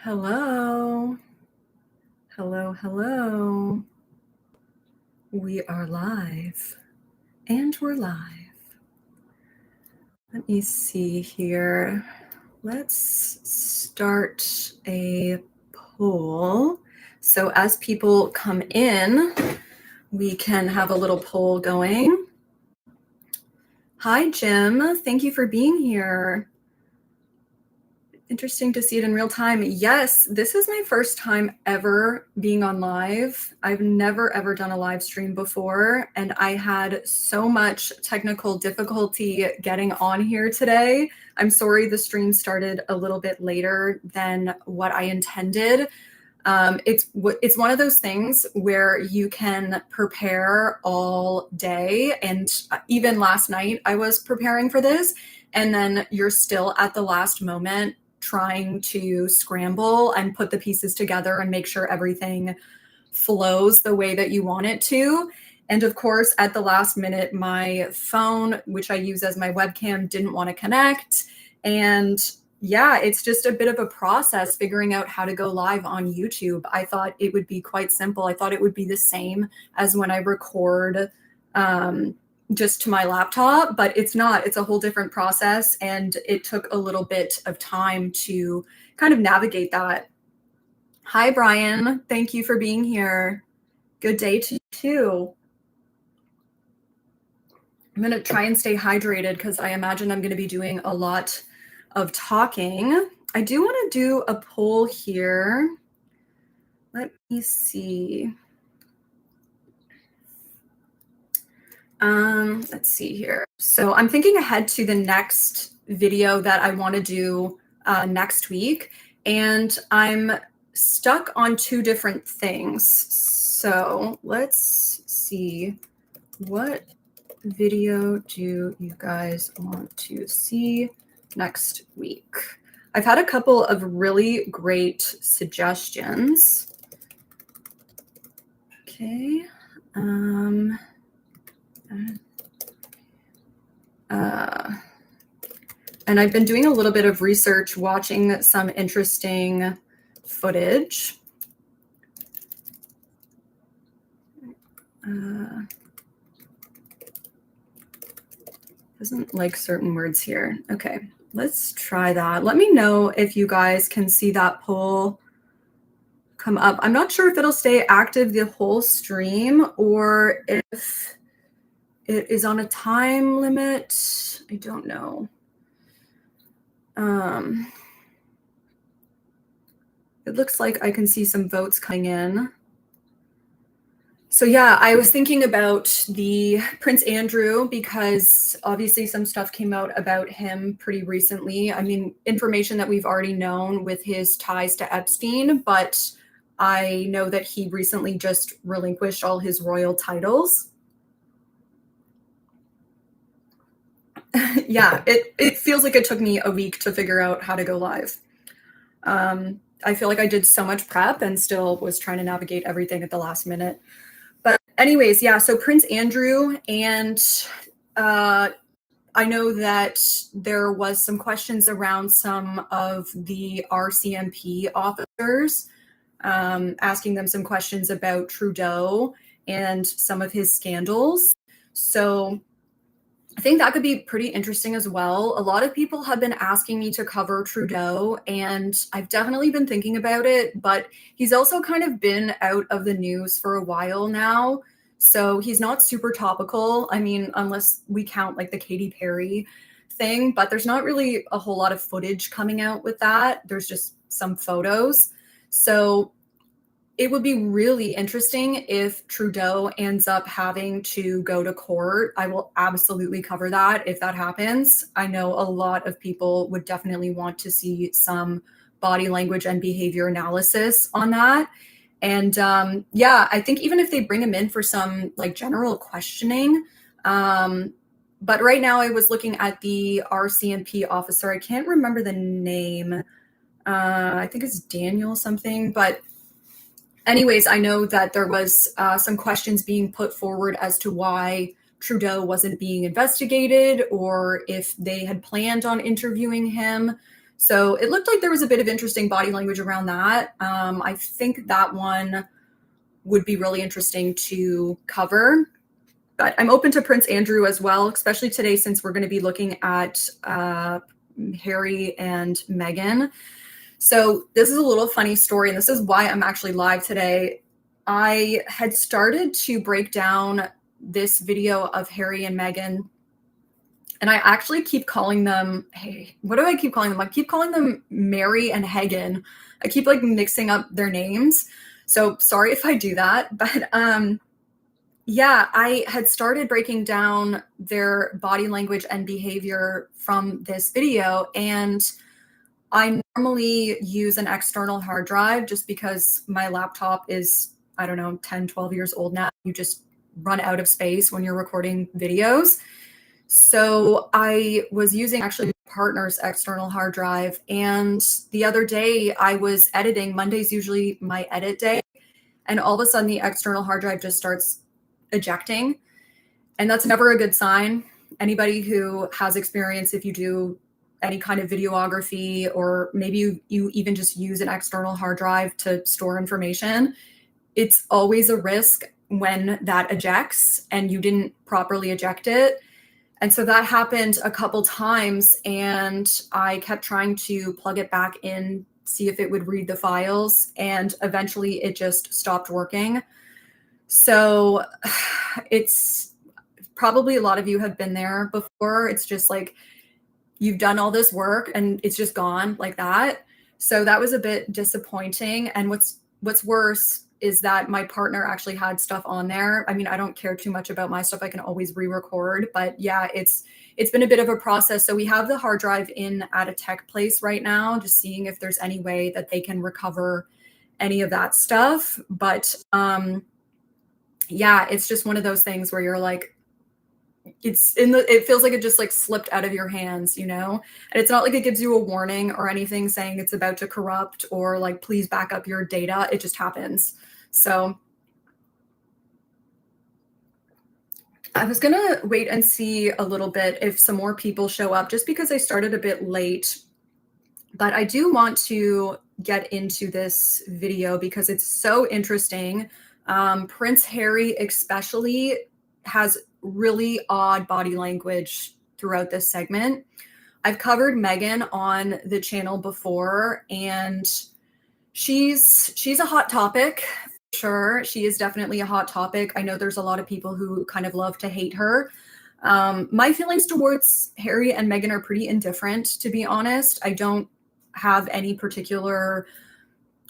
Hello. Hello, hello. We are live. And we're live. Let me see here. Let's start a poll. So as people come in, we can have a little poll going. Hi, Jim. Thank you for being here. Interesting to see it in real time. Yes, this is my first time ever being on live. I've never ever done a live stream before, and I had so much technical difficulty getting on here today. I'm sorry the stream started a little bit later than what I intended. It's one of those things where you can prepare all day, and even last night I was preparing for this, and then you're still at the last moment trying to scramble and put the pieces together and make sure everything flows the way that you want it to. And of course, at the last minute, my phone, which I use as my webcam, didn't want to connect. And yeah, it's just a bit of a process figuring out how to go live on YouTube. I thought it would be quite simple. I thought it would be the same as when I record just to my laptop, but it's not. It's a whole different process, and it took a little bit of time to kind of navigate that. Hi, Brian. Thank you for being here. Good day to you too. I'm going to try and stay hydrated because I imagine I'm going to be doing a lot of talking. I do want to do a poll here. Let me see. Let's see here. So I'm thinking ahead to the next video that I want to do next week, and I'm stuck on two different things. So let's see, what video do you guys want to see next week? I've had a couple of really great suggestions. Okay. And I've been doing a little bit of research, watching some interesting footage. Doesn't like certain words here. Okay, let's try that. Let me know if you guys can see that poll come up. I'm not sure if it'll stay active the whole stream or if it is on a time limit. I don't know. It looks like I can see some votes coming in. So yeah, I was thinking about the Prince Andrew because obviously some stuff came out about him pretty recently. I mean, information that we've already known with his ties to Epstein, but I know that he recently just relinquished all his royal titles. Yeah, it feels like it took me a week to figure out how to go live. I feel like I did so much prep and still was trying to navigate everything at the last minute. But anyways, yeah, so Prince Andrew, and I know that there was some questions around some of the RCMP officers, asking them some questions about Trudeau and some of his scandals. So I think that could be pretty interesting as well. A lot of people have been asking me to cover Trudeau, and I've definitely been thinking about it, but he's also kind of been out of the news for a while now. So he's not super topical. I mean, unless we count like the Katy Perry thing, but there's not really a whole lot of footage coming out with that. There's just some photos. So it would be really interesting if Trudeau ends up having to go to court. I will absolutely cover that if that happens. I know a lot of people would definitely want to see some body language and behavior analysis on that. And yeah, I think even if they bring him in for some like general questioning, but right now I was looking at the RCMP officer. I can't remember the name. I think it's Daniel something, but anyways, I know that there was some questions being put forward as to why Trudeau wasn't being investigated or if they had planned on interviewing him. So it looked like there was a bit of interesting body language around that. I think that one would be really interesting to cover. But I'm open to Prince Andrew as well, especially today since we're going to be looking at Harry and Meghan. So this is a little funny story, and this is why I'm actually live today. I had started to break down this video of Harry and Meghan, and I actually keep calling them, hey, what do I keep calling them? I keep calling them Mary and Hagen. I keep like mixing up their names. So sorry if I do that, but yeah, I had started breaking down their body language and behavior from this video, and I normally use an external hard drive just because my laptop is, I don't know, 10, 12 years old now. You just run out of space when you're recording videos. So I was using actually my partner's external hard drive. And the other day I was editing. Monday's usually my edit day. And all of a sudden the external hard drive just starts ejecting. And that's never a good sign. Anybody who has experience, if you do any kind of videography, or maybe you even just use an external hard drive to store information, it's always a risk when that ejects and you didn't properly eject it. And so that happened a couple times, and I kept trying to plug it back in, see if it would read the files, and eventually it just stopped working. So it's probably a lot of you have been there before. It's just like you've done all this work and it's just gone like that. So that was a bit disappointing. And what's worse is that my partner actually had stuff on there. I mean, I don't care too much about my stuff. I can always re-record, but yeah, it's been a bit of a process. So we have the hard drive in at a tech place right now, just seeing if there's any way that they can recover any of that stuff. But yeah, it's just one of those things where you're like, it feels like it just like slipped out of your hands, you know? And it's not like it gives you a warning or anything saying it's about to corrupt or like, please back up your data. It just happens. So I was going to wait and see a little bit if some more people show up, just because I started a bit late. But I do want to get into this video because it's so interesting. Prince Harry especially has really odd body language throughout this segment. I've covered Meghan on the channel before, and she's a hot topic. Sure, she is definitely a hot topic. I know there's a lot of people who kind of love to hate her. My feelings towards Harry and Meghan are pretty indifferent, to be honest. I don't have any particular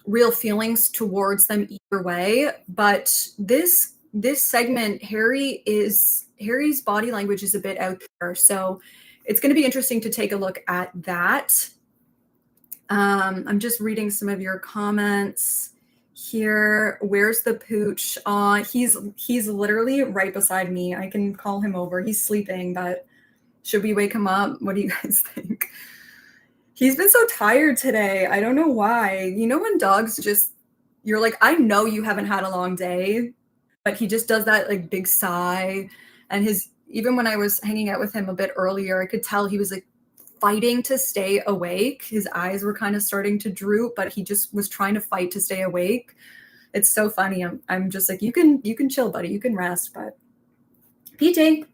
real feelings towards them either way. But this segment, Harry's body language is a bit out there. So it's going to be interesting to take a look at that. I'm just reading some of your comments here. Where's the pooch? He's literally right beside me. I can call him over. He's sleeping, but should we wake him up? What do you guys think? He's been so tired today. I don't know why. You know when dogs just, you're like, I know you haven't had a long day, but he just does that like big sigh. And even when I was hanging out with him a bit earlier, I could tell he was like fighting to stay awake. His eyes were kind of starting to droop, but he just was trying to fight to stay awake. It's so funny. I'm just like, you can chill, buddy. You can rest. But PJ,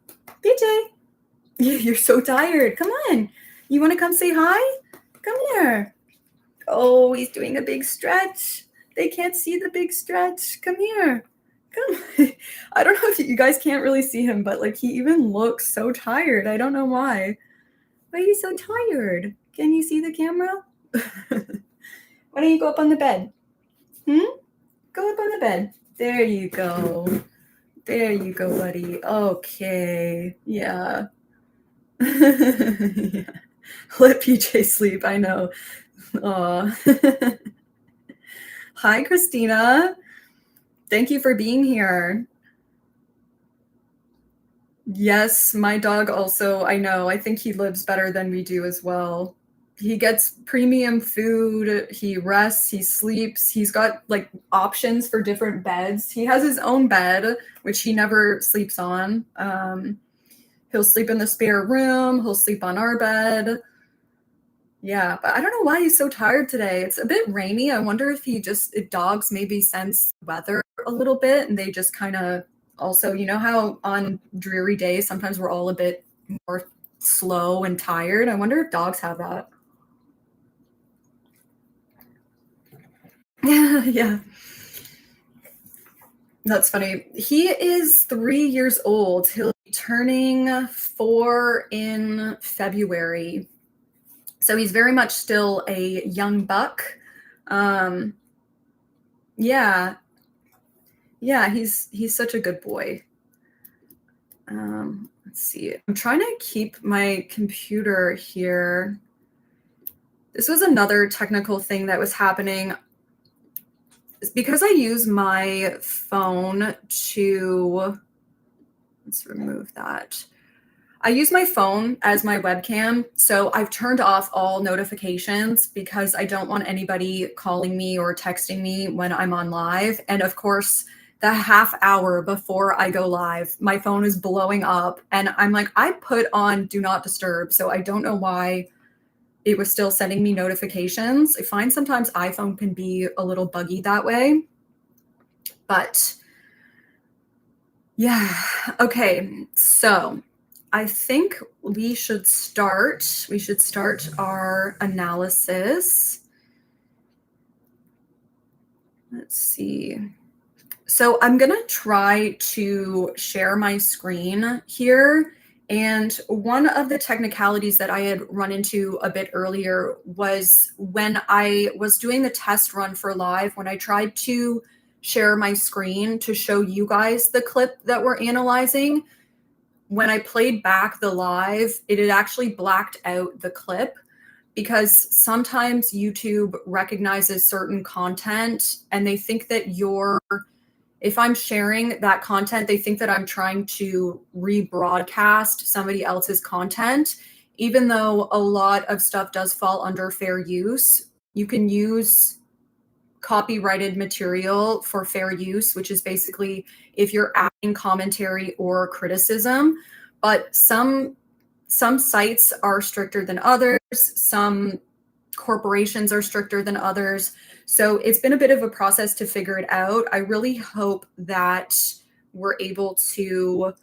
you're so tired. Come on. You want to come say hi? Come here. Oh, he's doing a big stretch. They can't see the big stretch. Come here. Come. I don't know if you guys can't really see him, but like he even looks so tired. I don't know why. Why are you so tired? Can you see the camera? Why don't you go up on the bed? Go up on the bed. There you go. There you go, buddy. Okay. Yeah. Yeah. Let PJ sleep. I know. Aw. Hi, Christina. Thank you for being here. Yes, my dog also, I know. I think he lives better than we do as well. He gets premium food, he rests, he sleeps. He's got like options for different beds. He has his own bed, which he never sleeps on. He'll sleep in the spare room, he'll sleep on our bed. Yeah, but I don't know why he's so tired today. It's a bit rainy. I wonder if dogs maybe sense weather a little bit and they just kind of also, you know how on dreary days sometimes we're all a bit more slow and tired. I wonder if dogs have that. Yeah, yeah. That's funny. He is 3 years old. He'll be turning 4 in February. So he's very much still a young buck. Um, yeah, yeah, he's such a good boy. Let's see. I'm trying to keep my computer here. This was another technical thing that was happening. It's because I use my phone to, let's remove that. I use my phone as my webcam, so I've turned off all notifications because I don't want anybody calling me or texting me when I'm on live. And of course, the half hour before I go live, my phone is blowing up and I'm like, I put on do not disturb, so I don't know why it was still sending me notifications. I find sometimes iPhone can be a little buggy that way, but yeah. Okay. So I think we should start our analysis. Let's see. So I'm going to try to share my screen here. And one of the technicalities that I had run into a bit earlier was when I was doing the test run for live, when I tried to share my screen to show you guys the clip that we're analyzing, when I played back the live, it had actually blacked out the clip because sometimes YouTube recognizes certain content and they think that if I'm sharing that content, they think that I'm trying to rebroadcast somebody else's content, even though a lot of stuff does fall under fair use. You can use copyrighted material for fair use, which is basically if you're adding commentary or criticism. But some sites are stricter than others. Some corporations are stricter than others. So it's been a bit of a process to figure it out. I really hope that we're able to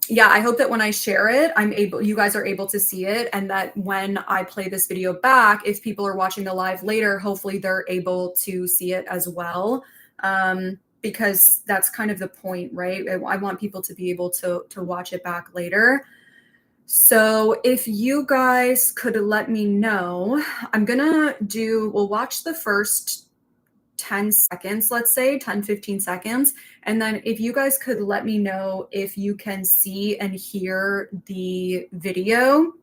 yeah, I hope that when I share it, you guys are able to see it, and that when I play this video back, if people are watching the live later, hopefully they're able to see it as well. Because that's kind of the point, right? I want people to be able to watch it back later. So if you guys could let me know, we'll watch the first 10 seconds, let's say 10, 15 seconds. And then if you guys could let me know if you can see and hear the video,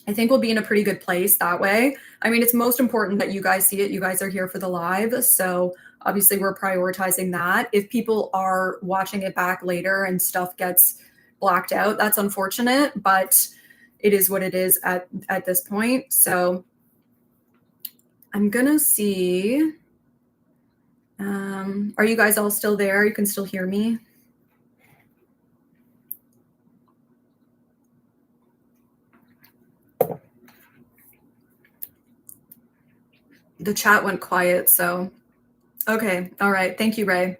I think we'll be in a pretty good place that way. I mean, it's most important that you guys see it. You guys are here for the live. So obviously we're prioritizing that. If people are watching it back later and stuff gets blacked out, that's unfortunate, but it is what it is at this point. So I'm gonna see. Are you guys all still there? You can still hear me? The chat went quiet, so okay. All right. Thank you, Ray.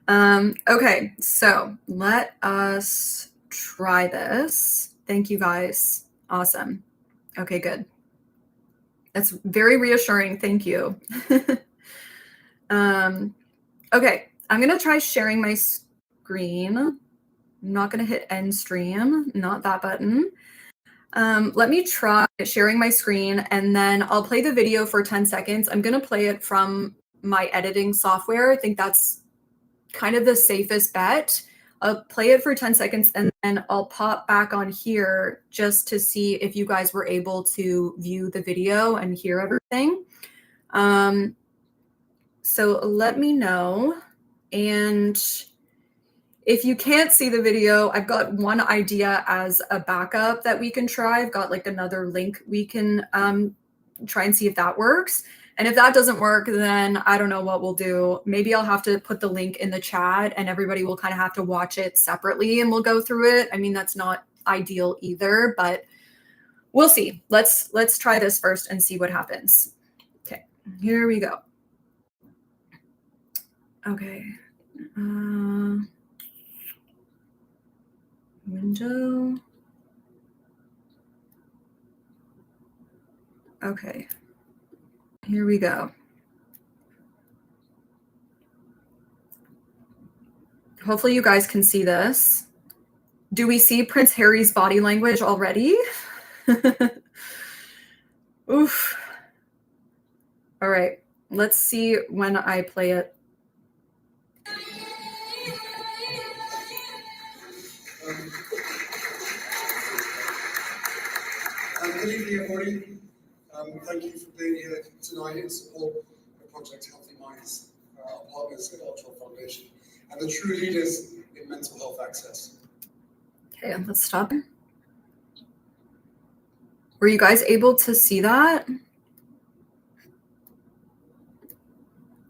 Okay, so let us try this. Thank you guys. Awesome. Okay, good. That's very reassuring. Thank you. Okay, I'm gonna try sharing my screen. I'm not gonna hit end stream, not that button. Let me try sharing my screen and then I'll play the video for 10 seconds. I'm gonna play it from my editing software. I think that's kind of the safest bet. I'll play it for 10 seconds and then I'll pop back on here just to see if you guys were able to view the video and hear everything. So let me know. And if you can't see the video, I've got one idea as a backup that we can try. I've got like another link we can try and see if that works. And if that doesn't work, then I don't know what we'll do. Maybe I'll have to put the link in the chat and everybody will kind of have to watch it separately and we'll go through it. I mean, that's not ideal either, but We'll see. Let's try this first and see what happens. Okay, here we go. Okay. Window. Okay. Here we go. Hopefully you guys can see this. Do we see Prince Harry's body language already? Oof. All right. Let's see when I play it. Good evening, everybody. Thank you for being here tonight in support of Project Healthy Minds, our partners at Ultra Foundation, and the true leaders in mental health access. Okay, let's stop. Were you guys able to see that?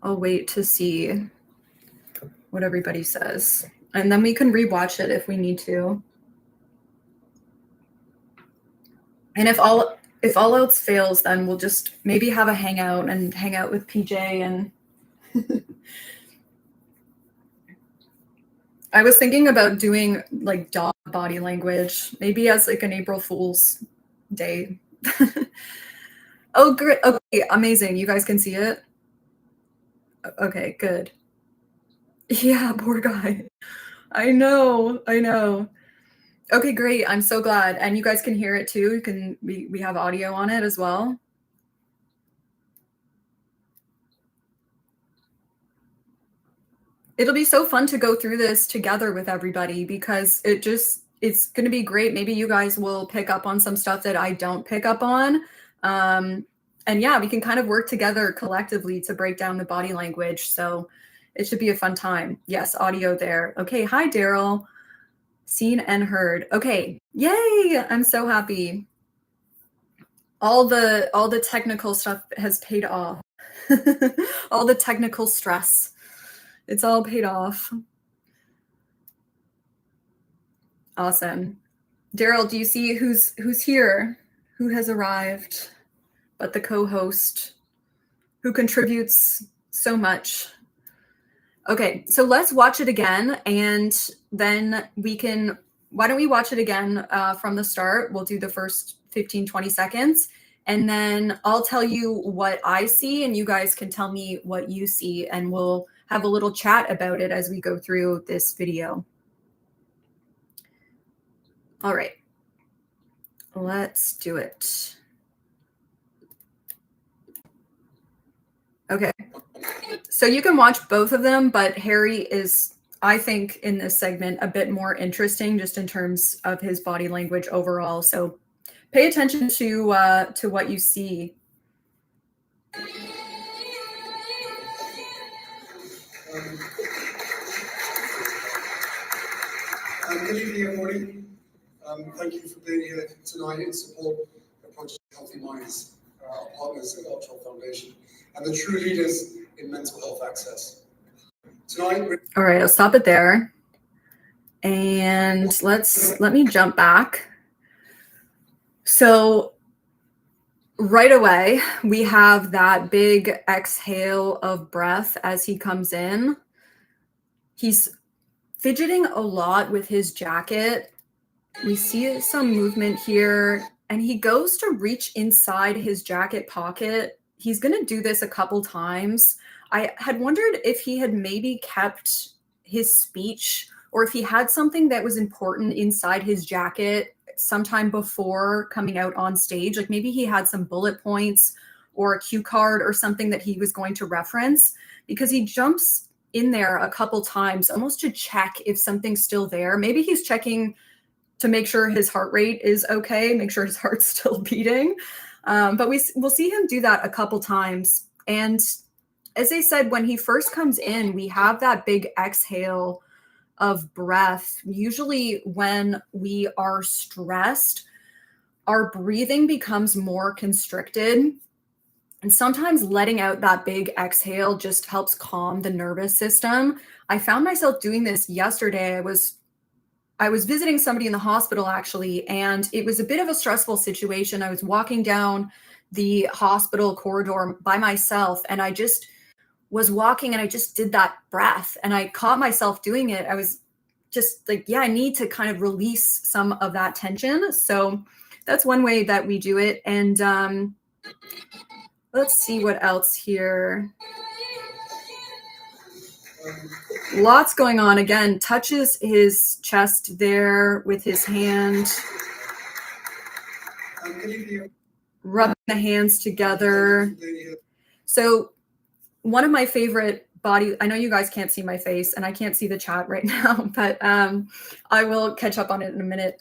I'll wait to see what everybody says. And then we can rewatch it if we need to. And if all else fails, then we'll just maybe have a hangout and hang out with PJ. And I was thinking about doing like dog body language, maybe as like an April Fool's Day. Oh, great. Okay, amazing. You guys can see it? Okay, good. Yeah, poor guy. I know. Okay, great. I'm so glad. And you guys can hear it too. We have audio on it as well. It'll be so fun to go through this together with everybody because it's going to be great. Maybe you guys will pick up on some stuff that I don't pick up on. And yeah, we can kind of work together collectively to break down the body language. So it should be a fun time. Yes, audio there. Okay, hi, Daryl. Seen and heard. Okay, yay! I'm so happy. All the technical stuff has paid off. All the technical stress. It's all paid off. Awesome. Daryl, do you see who's here? Who has arrived? But the co-host who contributes so much. Okay, so let's watch it again, and then why don't we watch it again from the start? We'll do the first 15, 20 seconds, and then I'll tell you what I see, and you guys can tell me what you see, and we'll have a little chat about it as we go through this video. All right, let's do it. Okay. So you can watch both of them, but Harry is, I think, in this segment a bit more interesting just in terms of his body language overall. So pay attention to what you see. Good evening, everybody. Thank you for being here tonight in support of Project Healthy Minds, our partners at Ultra Foundation, and the true leaders in mental health access. Tonight, all right, I'll stop it there. And let me jump back. So right away, we have that big exhale of breath as he comes in. He's fidgeting a lot with his jacket. We see some movement here, and he goes to reach inside his jacket pocket. He's going to do this a couple times. I had wondered if he had maybe kept his speech or if he had something that was important inside his jacket sometime before coming out on stage. Like maybe he had some bullet points or a cue card or something that he was going to reference, because he jumps in there a couple times almost to check if something's still there. Maybe he's checking to make sure his heart rate is okay, make sure his heart's still beating. But we'll see him do that a couple times. And as I said, when he first comes in, we have that big exhale of breath. Usually when we are stressed, our breathing becomes more constricted. And sometimes letting out that big exhale just helps calm the nervous system. I found myself doing this yesterday. I was I was visiting somebody in the hospital actually, and it was a bit of a stressful situation. I was walking down the hospital corridor by myself, and I just was walking and I just did that breath and I caught myself doing it. I was just like, yeah, I need to kind of release some of that tension. So that's one way that we do it. And let's see what else here. Lots going on. Again, touches his chest there with his hand. Rubbing the hands together. So one of my favorite body, I know you guys can't see my face and I can't see the chat right now, but I will catch up on it in a minute.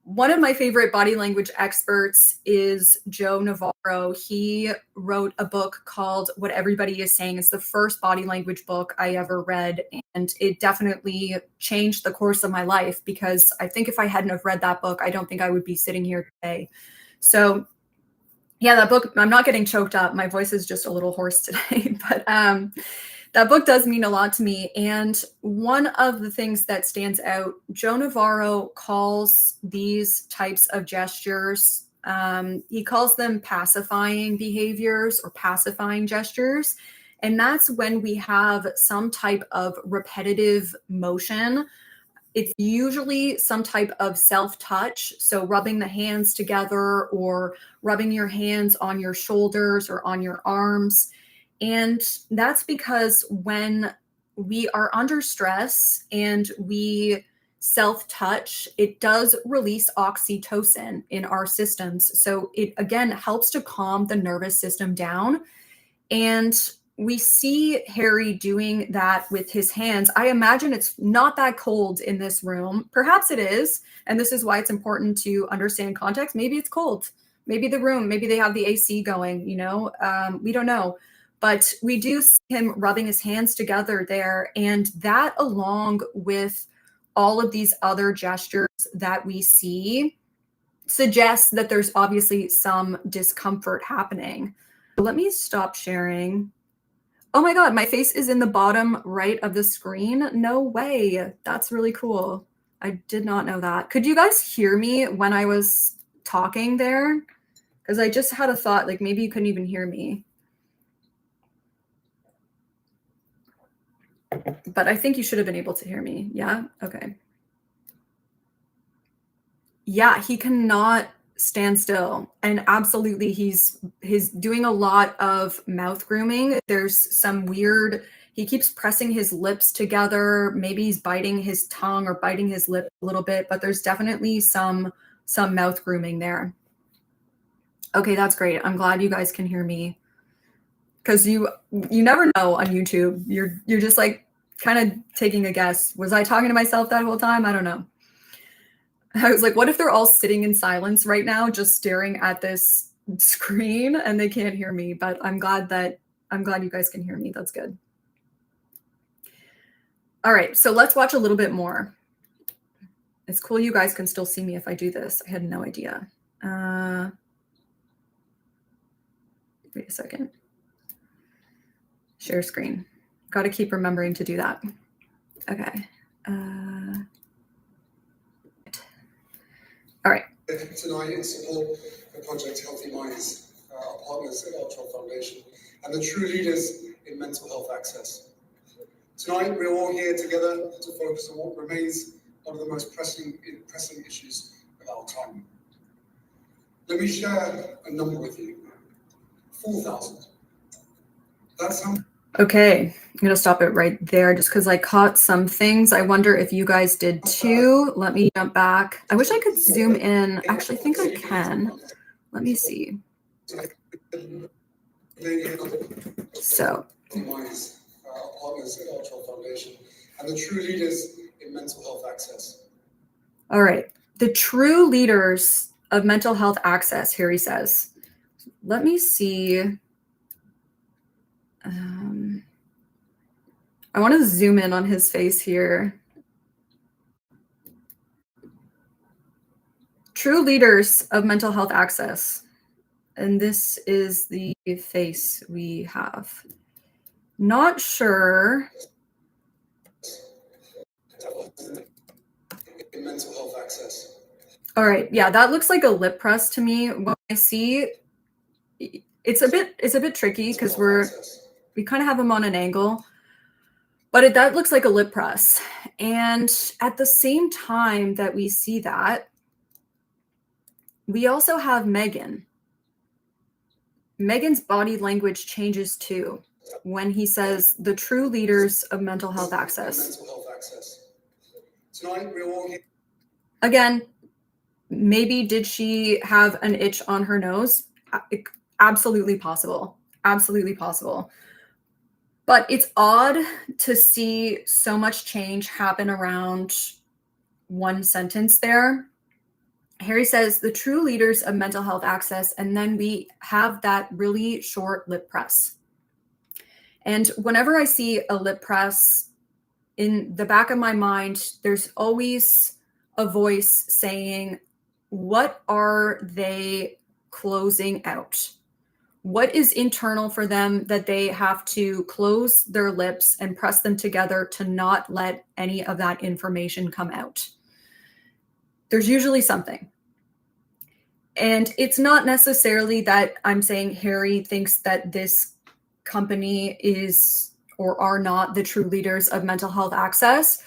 One of my favorite body language experts is Joe Navarro. He wrote a book called What Everybody Is Saying. It's the first body language book I ever read, and it definitely changed the course of my life, because I think if I hadn't have read that book, I don't think I would be sitting here today. So yeah, that book, I'm not getting choked up. My voice is just a little hoarse today, but that book does mean a lot to me. And one of the things that stands out, Joe Navarro calls these types of gestures, he calls them pacifying behaviors or pacifying gestures. And that's when we have some type of repetitive motion. It's usually some type of self-touch. So rubbing the hands together or rubbing your hands on your shoulders or on your arms. And that's because when we are under stress and we self-touch, it does release oxytocin in our systems. So it, again, helps to calm the nervous system down. And we see Harry doing that with his hands. I imagine it's not that cold in this room. Perhaps it is. And this is why it's important to understand context. Maybe it's cold. Maybe the room, maybe they have the AC going, we don't know. But we do see him rubbing his hands together there. And that, along with all of these other gestures that we see, suggests that there's obviously some discomfort happening. Let me stop sharing. Oh my God, my face is in the bottom right of the screen. No way. That's really cool. I did not know that. Could you guys hear me when I was talking there? Because I just had a thought, like maybe you couldn't even hear me. But I think you should have been able to hear me. Yeah? Okay. Yeah, he cannot stand still. And absolutely, he's doing a lot of mouth grooming. There's some weird, he keeps pressing his lips together. Maybe he's biting his tongue or biting his lip a little bit, but there's definitely some mouth grooming there. Okay, that's great. I'm glad you guys can hear me. Because you never know on YouTube. You're just like kind of taking a guess. Was I talking to myself that whole time? I don't know. I was like, what if they're all sitting in silence right now, just staring at this screen and they can't hear me? But I'm glad you guys can hear me. That's good. All right, so let's watch a little bit more. It's cool you guys can still see me if I do this. I had no idea. Wait a second. Share screen. Got to keep remembering to do that. Okay. All right. Tonight in support of Project Healthy Minds, our partners at Ultra Foundation, and the true leaders in mental health access. Tonight, we're all here together to focus on what remains one of the most pressing issues of our time. Let me share a number with you. 4,000. That's how. Okay, I'm going to stop it right there just because I caught some things. I wonder if you guys did too. Let me jump back. I wish I could zoom in. Actually, I think I can. Let me see. So. Our partners at Ultra Foundation and the true leaders in mental health access. All right. The true leaders of mental health access, Harry says. Let me see. I want to zoom in on his face here. True leaders of mental health access. And this is the face we have. Not sure. in mental health access. All right, yeah, that looks like a lip press to me. What I see, it's a bit tricky because we kind of have him on an angle, but that looks like a lip press. And at the same time that we see that, we also have Meghan. Meghan's body language changes too when he says the true leaders of mental health access. Tonight we're all here. Again, maybe did she have an itch on her nose? Absolutely possible. Absolutely possible. But it's odd to see so much change happen around one sentence there. Harry says the true leaders of mental health access, and then we have that really short lip press. And whenever I see a lip press, in the back of my mind, there's always a voice saying, what are they closing out? What is internal for them that they have to close their lips and press them together to not let any of that information come out? There's usually something. And it's not necessarily that I'm saying Harry thinks that this company is or are not the true leaders of mental health access.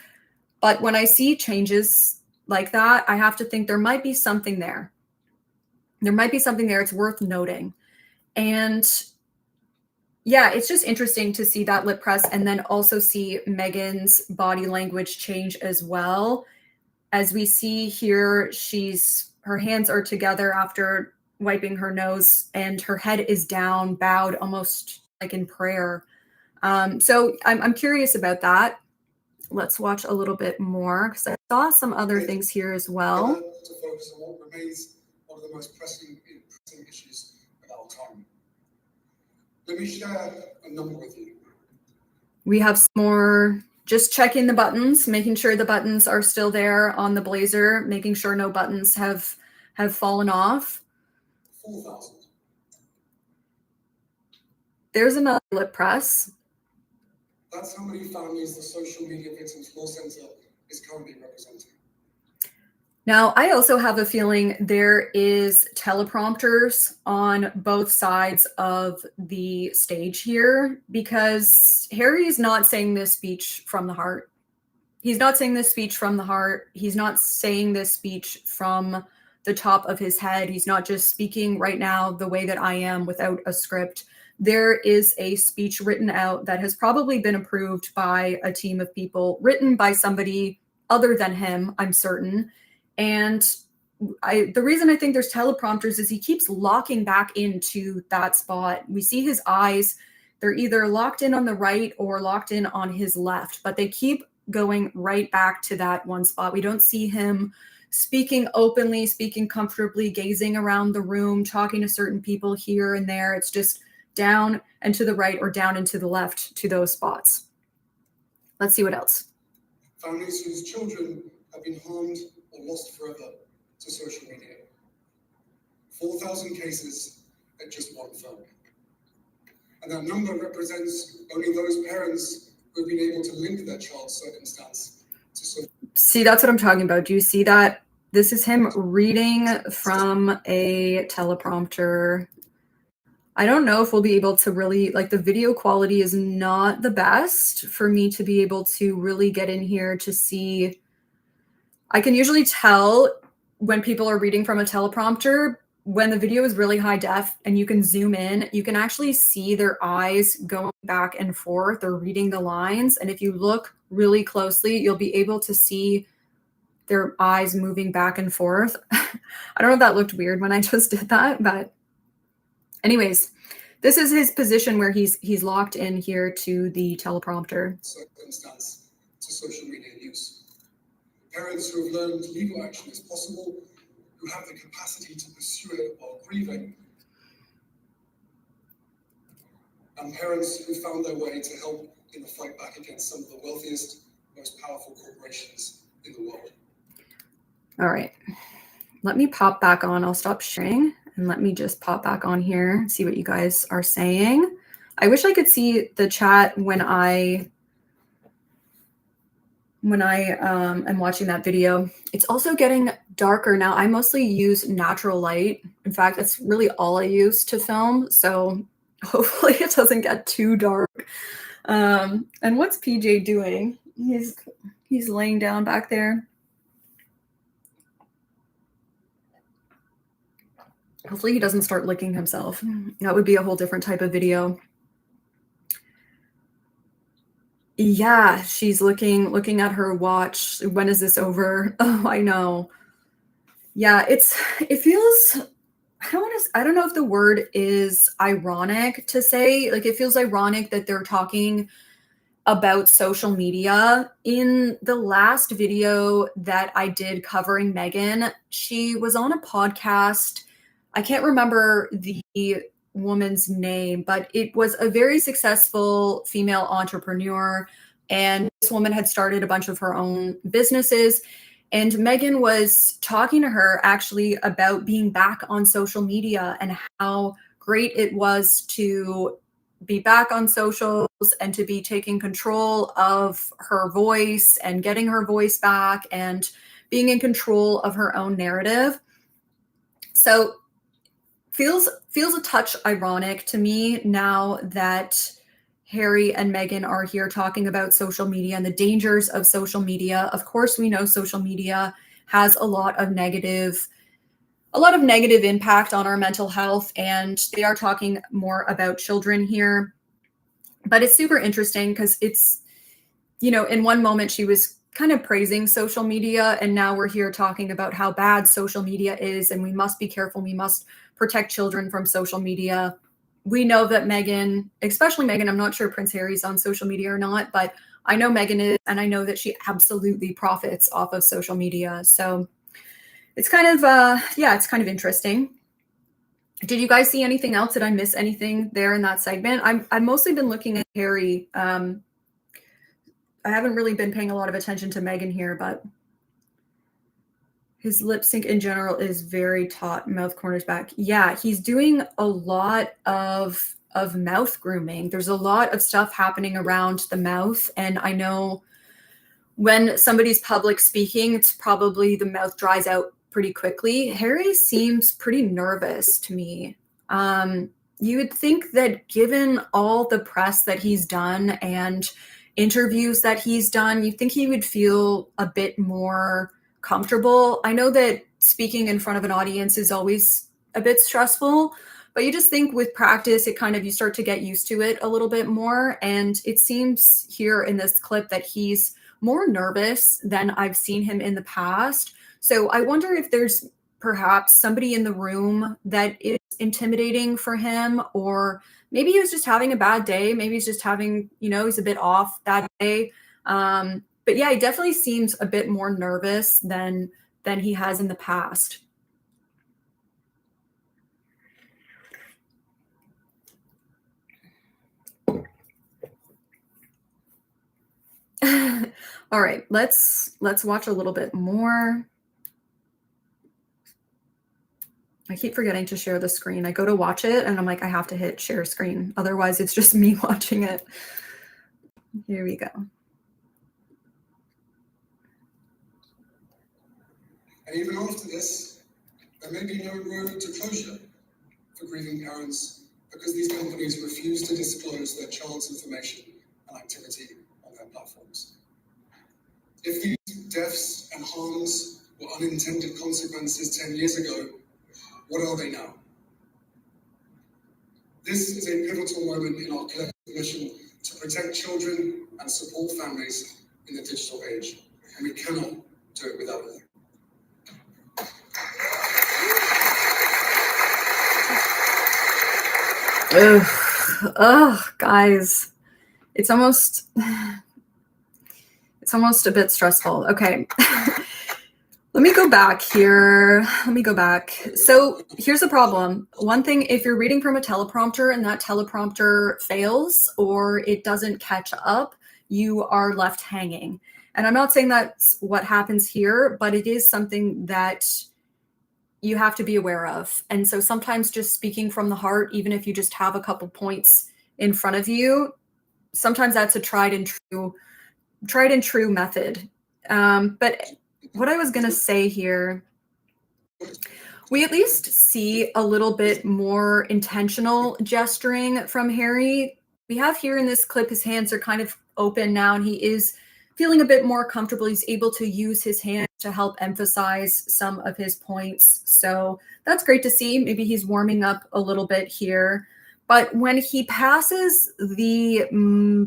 But when I see changes like that, I have to think there might be something there. There might be something there. It's worth noting. And yeah, it's just interesting to see that lip press and then also see Meghan's body language change as well. As we see here, her hands are together after wiping her nose and her head is down, bowed almost like in prayer. So I'm curious about that. Let's watch a little bit more because I saw some other things here as well. To focus on what remains one of the most pressing issues of our time. Let me share a number with you. We have some more, just checking the buttons, making sure the buttons are still there on the blazer, making sure no buttons have fallen off. 4,000. There's another lip press. That's how many families the Social Media Victims Law Centre is currently representing. Now, I also have a feeling there is teleprompters on both sides of the stage here because Harry is not saying this speech from the heart. He's not saying this speech from the heart. He's not saying this speech from the top of his head. He's not just speaking right now the way that I am without a script. There is a speech written out that has probably been approved by a team of people, written by somebody other than him, I'm certain. And the reason I think there's teleprompters is he keeps locking back into that spot. We see his eyes. They're either locked in on the right or locked in on his left, but they keep going right back to that one spot. We don't see him speaking openly, speaking comfortably, gazing around the room, talking to certain people here and there. It's just down and to the right or down and to the left to those spots. Let's see what else. Families whose children have been harmed or lost forever to social media. 4,000 cases at just one firm. And that number represents only those parents who have been able to link their child's circumstance to social media. See, that's what I'm talking about. Do you see that? This is him reading from a teleprompter. I don't know if we'll be able to really, like, the video quality is not the best for me to be able to really get in here to see. I can usually tell when people are reading from a teleprompter, when the video is really high def and you can zoom in, you can actually see their eyes going back and forth. They're reading the lines. And if you look really closely, you'll be able to see their eyes moving back and forth. I don't know if that looked weird when I just did that, but anyways, this is his position where he's locked in here to the teleprompter. Circumstance to social media use. Parents who have learned legal action is possible, who have the capacity to pursue it while grieving, and parents who found their way to help in the fight back against some of the wealthiest, most powerful corporations in the world. All right, let me pop back on. I'll stop sharing and let me just pop back on here and see what you guys are saying. I wish I could see the chat when I when I am watching that video. It's also getting darker now. I mostly use natural light. In fact, that's really all I use to film. So hopefully it doesn't get too dark. And what's PJ doing? He's laying down back there. Hopefully he doesn't start licking himself. That would be a whole different type of video. Yeah, she's looking at her watch. When is this over? Oh, I know. Yeah, it feels, I don't know if the word is ironic to say. Like, it feels ironic that they're talking about social media. In the last video that I did covering Meghan, she was on a podcast. I can't remember the woman's name, but it was a very successful female entrepreneur. And this woman had started a bunch of her own businesses. And Meghan was talking to her actually about being back on social media and how great it was to be back on socials and to be taking control of her voice and getting her voice back and being in control of her own narrative. So feels a touch ironic to me now that Harry and Meghan are here talking about social media and the dangers of social media. Of course, we know social media has a lot of negative impact on our mental health, and they are talking more about children here. But it's super interesting because it's, in one moment she was kind of praising social media, and now we're here talking about how bad social media is, and we must be careful. We must protect children from social media. We know that Meghan, especially Meghan, I'm not sure Prince Harry's on social media or not, but I know Meghan is, and I know that she absolutely profits off of social media. So it's kind of, it's kind of interesting. Did you guys see anything else? Did I miss anything there in that segment? I've mostly been looking at Harry. I haven't really been paying a lot of attention to Meghan here, but his lip sync in general is very taut, mouth corners back. Yeah, he's doing a lot of mouth grooming. There's a lot of stuff happening around the mouth. And I know when somebody's public speaking, it's probably the mouth dries out pretty quickly. Harry seems pretty nervous to me. You would think that given all the press that he's done and interviews that he's done, you'd think he would feel a bit more comfortable. I know that speaking in front of an audience is always a bit stressful, but you just think with practice, you start to get used to it a little bit more. And it seems here in this clip that he's more nervous than I've seen him in the past. So I wonder if there's perhaps somebody in the room that is intimidating for him, or maybe he was just having a bad day. Maybe he's just having, he's a bit off that day. But yeah, he definitely seems a bit more nervous than he has in the past. All right, let's watch a little bit more. I keep forgetting to share the screen. I go to watch it and I'm like, I have to hit share screen. Otherwise, it's just me watching it. Here we go. And even after this, there may be no road to closure for grieving parents because these companies refuse to disclose their child's information and activity on their platforms. If these deaths and harms were unintended consequences 10 years ago, what are they now? This is a pivotal moment in our collective mission to protect children and support families in the digital age, and we cannot do it without them. Guys, it's almost a bit stressful. Okay. Let me go back here. So here's the problem. One thing, if you're reading from a teleprompter and that teleprompter fails or it doesn't catch up, you are left hanging. And I'm not saying that's what happens here, but it is something that you have to be aware of. And so sometimes just speaking from the heart, even if you just have a couple points in front of you, sometimes that's a tried and true method But what I was going to say here, we at least see a little bit more intentional gesturing from Harry. We have here in this clip, his hands are kind of open now, and he is feeling a bit more comfortable. He's able to use his hands to help emphasize some of his points. So that's great to see. Maybe he's warming up a little bit here. But when he passes the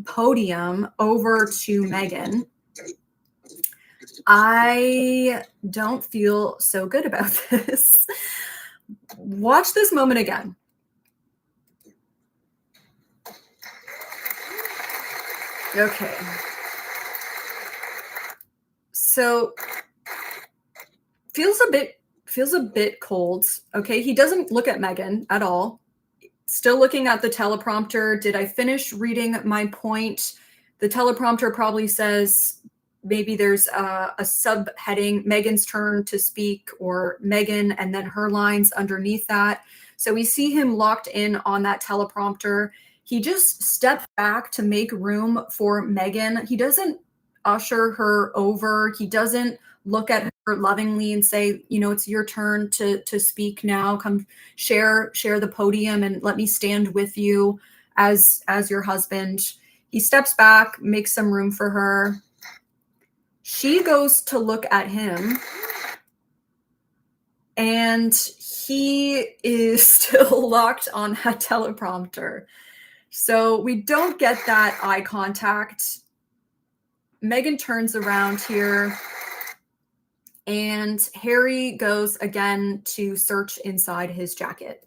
podium over to Meghan, I don't feel so good about this. Watch this moment again. Okay. So feels a bit cold. Okay, he doesn't look at Meghan at all. Still looking at the teleprompter. Did I finish reading my point? The teleprompter probably says maybe there's a subheading, Meghan's turn to speak, or Meghan, and then her lines underneath that. So we see him locked in on that teleprompter. He just steps back to make room for Meghan. He doesn't usher her over. He doesn't look at her lovingly and say, you know, it's your turn to speak now. Come share the podium and let me stand with you as your husband. He steps back, makes some room for her. She goes to look at him, and he is still locked on that teleprompter. So we don't get that eye contact. Meghan turns around here, and Harry goes again to search inside his jacket.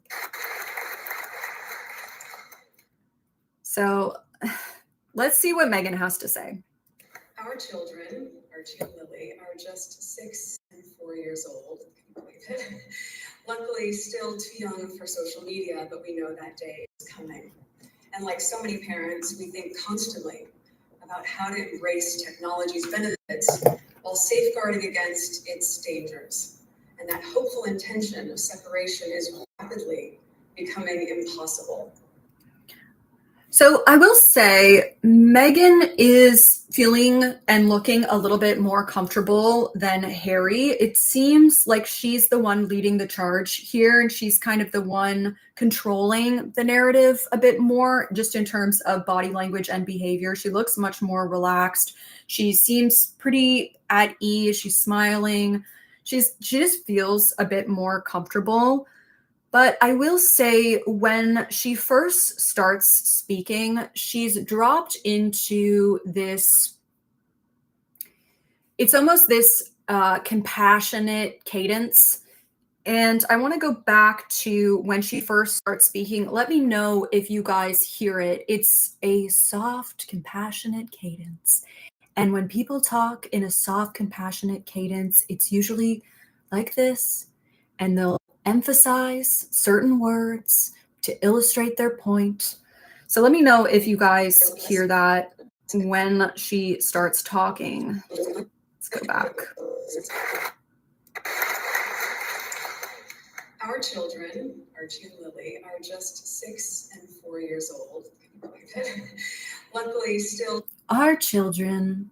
So let's see what Meghan has to say. Our children, Archie and Lily, are just 6 and 4 years old. Can you believe it? Luckily, still too young for social media, but we know that day is coming. And like so many parents, we think constantly about how to embrace technology's benefits while safeguarding against its dangers. And that hopeful intention of separation is rapidly becoming impossible. So I will say Meghan is feeling and looking a little bit more comfortable than Harry. It seems like she's the one leading the charge here, and she's kind of the one controlling the narrative a bit more, just in terms of body language and behavior. She looks much more relaxed. She seems pretty at ease. She's smiling. She just feels a bit more comfortable. But I will say, when she first starts speaking, she's dropped into this, it's almost this compassionate cadence. And I want to go back to when she first starts speaking. Let me know if you guys hear it. It's a soft, compassionate cadence. And when people talk in a soft, compassionate cadence, it's usually like this, and they'll emphasize certain words to illustrate their point. So let me know if you guys hear that when she starts talking. Let's go back. Our children, Archie and Lily, are just 6 and 4 years old. Can you believe it? Luckily, still. Our children.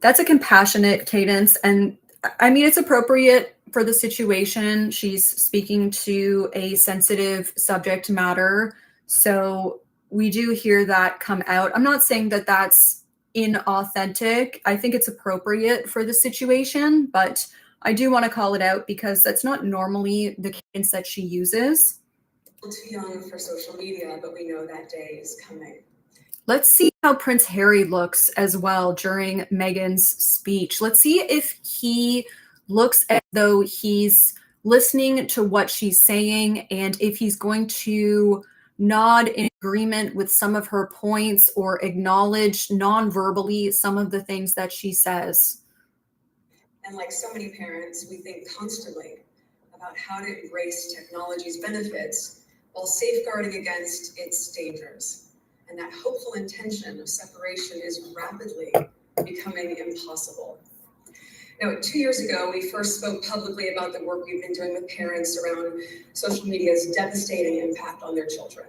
That's a compassionate cadence, and I mean, it's appropriate for the situation. She's speaking to a sensitive subject matter, so we do hear that come out. I'm not saying that that's inauthentic. I think it's appropriate for the situation, but I do want to call it out because that's not normally the cadence that she uses. Too young for social media, but we know that day is coming. Let's see how Prince Harry looks as well during Meghan's speech. Let's see if he looks as though he's listening to what she's saying, and if he's going to nod in agreement with some of her points or acknowledge non-verbally some of the things that she says. And like so many parents, we think constantly about how to embrace technology's benefits while safeguarding against its dangers. And that hopeful intention of separation is rapidly becoming impossible. Now, 2 years ago, we first spoke publicly about the work we've been doing with parents around social media's devastating impact on their children.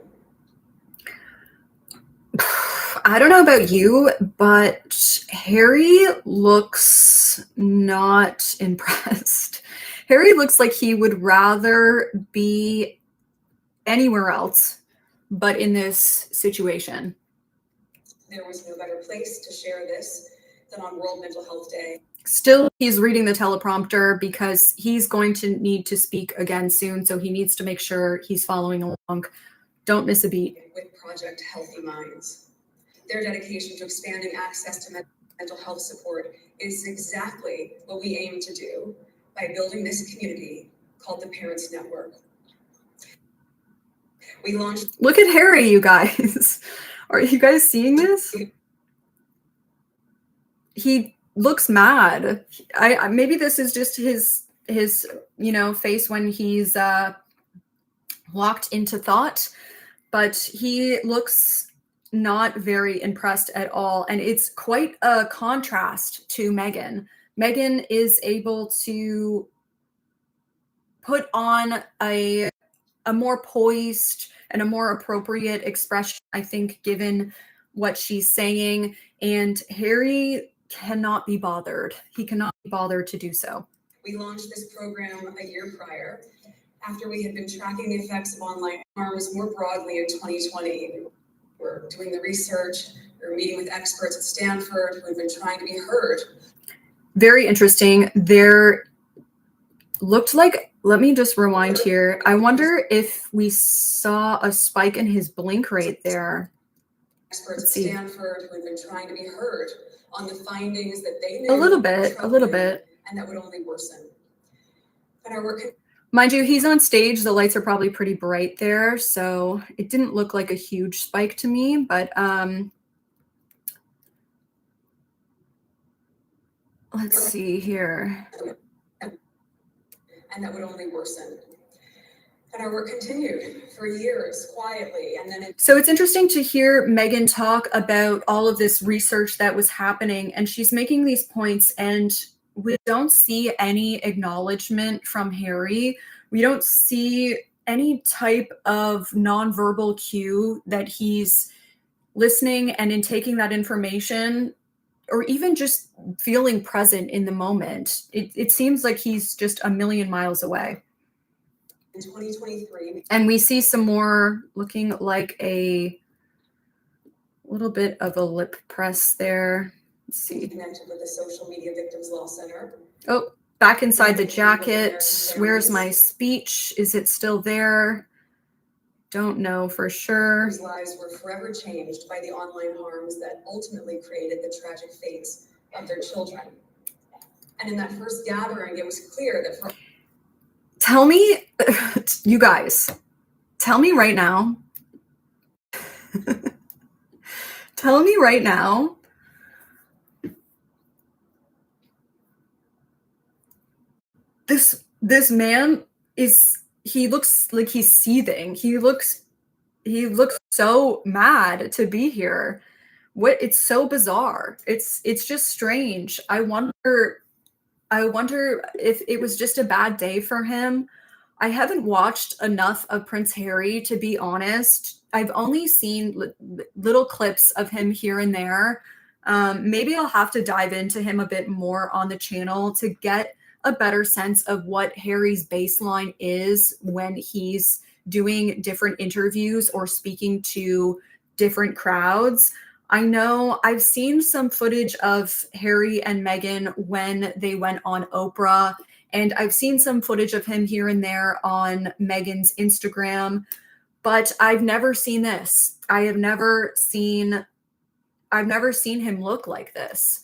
I don't know about you, but Harry looks not impressed. Harry looks like he would rather be anywhere else but in this situation. There was no better place to share this than on World Mental Health Day. Still, he's reading the teleprompter because he's going to need to speak again soon, so he needs to make sure he's following along. Don't miss a beat. With Project Healthy Minds. Their dedication to expanding access to mental health support is exactly what we aim to do by building this community called the Parents Network. We launched. Look at Harry, you guys. Are you guys seeing this? He looks mad. I maybe this is just his face when he's locked into thought, but he looks not very impressed at all, and it's quite a contrast to Meghan. Meghan is able to put on a more poised and a more appropriate expression, I think, given what she's saying, and Harry cannot be bothered. He cannot be bothered to do so. We launched this program a year prior, after we had been tracking the effects of online harms more broadly in 2020. We're doing the research, we're meeting with experts at Stanford who've been trying to be heard. Very interesting. There looked like, let me just rewind here. I wonder if we saw a spike in his blink rate there. Experts at Stanford who've been trying to be heard on the findings that they knew a little bit, and that would only worsen. And our work. Mind you, he's on stage. The lights are probably pretty bright there, so it didn't look like a huge spike to me, but let's see here. And that would only worsen. And our work continued for years quietly, and then so it's interesting to hear Meghan talk about all of this research that was happening, and she's making these points, and we don't see any acknowledgement from Harry. We don't see any type of nonverbal cue that he's listening and in taking that information, or even just feeling present in the moment. It seems like he's just a million miles away. In 2023. And we see some more looking like a little bit of a lip press there. Let's see. Connected with the Social Media Victims Law Center. Oh, back inside the jacket. Where's my speech? Is it still there? Don't know for sure. Whose lives were forever changed by the online harms that ultimately created the tragic fates of their children. And in that first gathering, it was clear that for tell me, you guys, tell me right now. Tell me right now. This man he looks like he's seething. He looks so mad to be here. It's so bizarre. It's just strange. I wonder if it was just a bad day for him. I haven't watched enough of Prince Harry, to be honest. I've only seen little clips of him here and there. Maybe I'll have to dive into him a bit more on the channel to get a better sense of what Harry's baseline is when he's doing different interviews or speaking to different crowds. I know I've seen some footage of Harry and Meghan when they went on Oprah, and I've seen some footage of him here and there on Meghan's Instagram, but I've never seen this. I've never seen him look like this.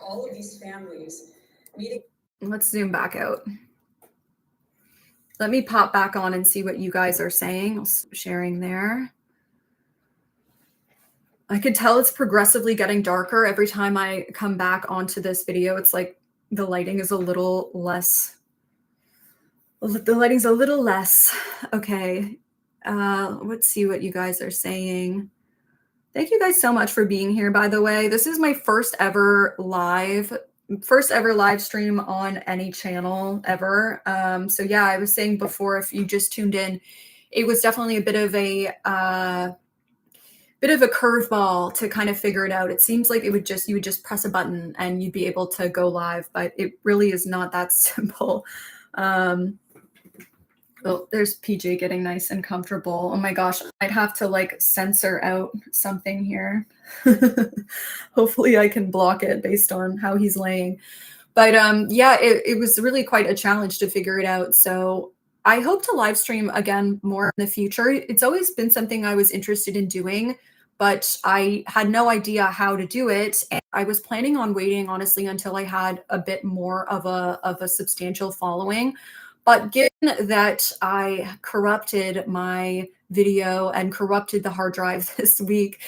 All of these families meeting. Let's zoom back out. Let me pop back on and see what you guys are saying. Sharing there. I could tell it's progressively getting darker every time I come back onto this video. It's like the lighting is a little less. The lighting's a little less. Okay. Let's see what you guys are saying. Thank you guys so much for being here, by the way. This is my first ever live stream on any channel ever. So yeah, I was saying before, if you just tuned in, it was definitely a bit of a bit of a curveball to kind of figure it out. It seems like you would just press a button and you'd be able to go live, but it really is not that simple. Oh, there's PJ getting nice and comfortable. Oh my gosh, I'd have to like censor out something here. Hopefully I can block it based on how he's laying. But yeah, it was really quite a challenge to figure it out. So I hope to live stream again more in the future. It's always been something I was interested in doing, but I had no idea how to do it. And I was planning on waiting, honestly, until I had a bit more of a substantial following. But given that I corrupted my video and corrupted the hard drive this week,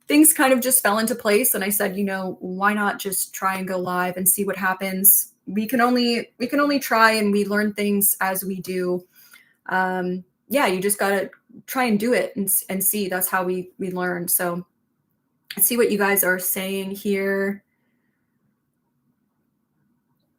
things kind of just fell into place. And I said, why not just try and go live and see what happens? We can only try, and we learn things as we do. Yeah, you just gotta try and do it and see. That's how we learn. So let's see what you guys are saying here.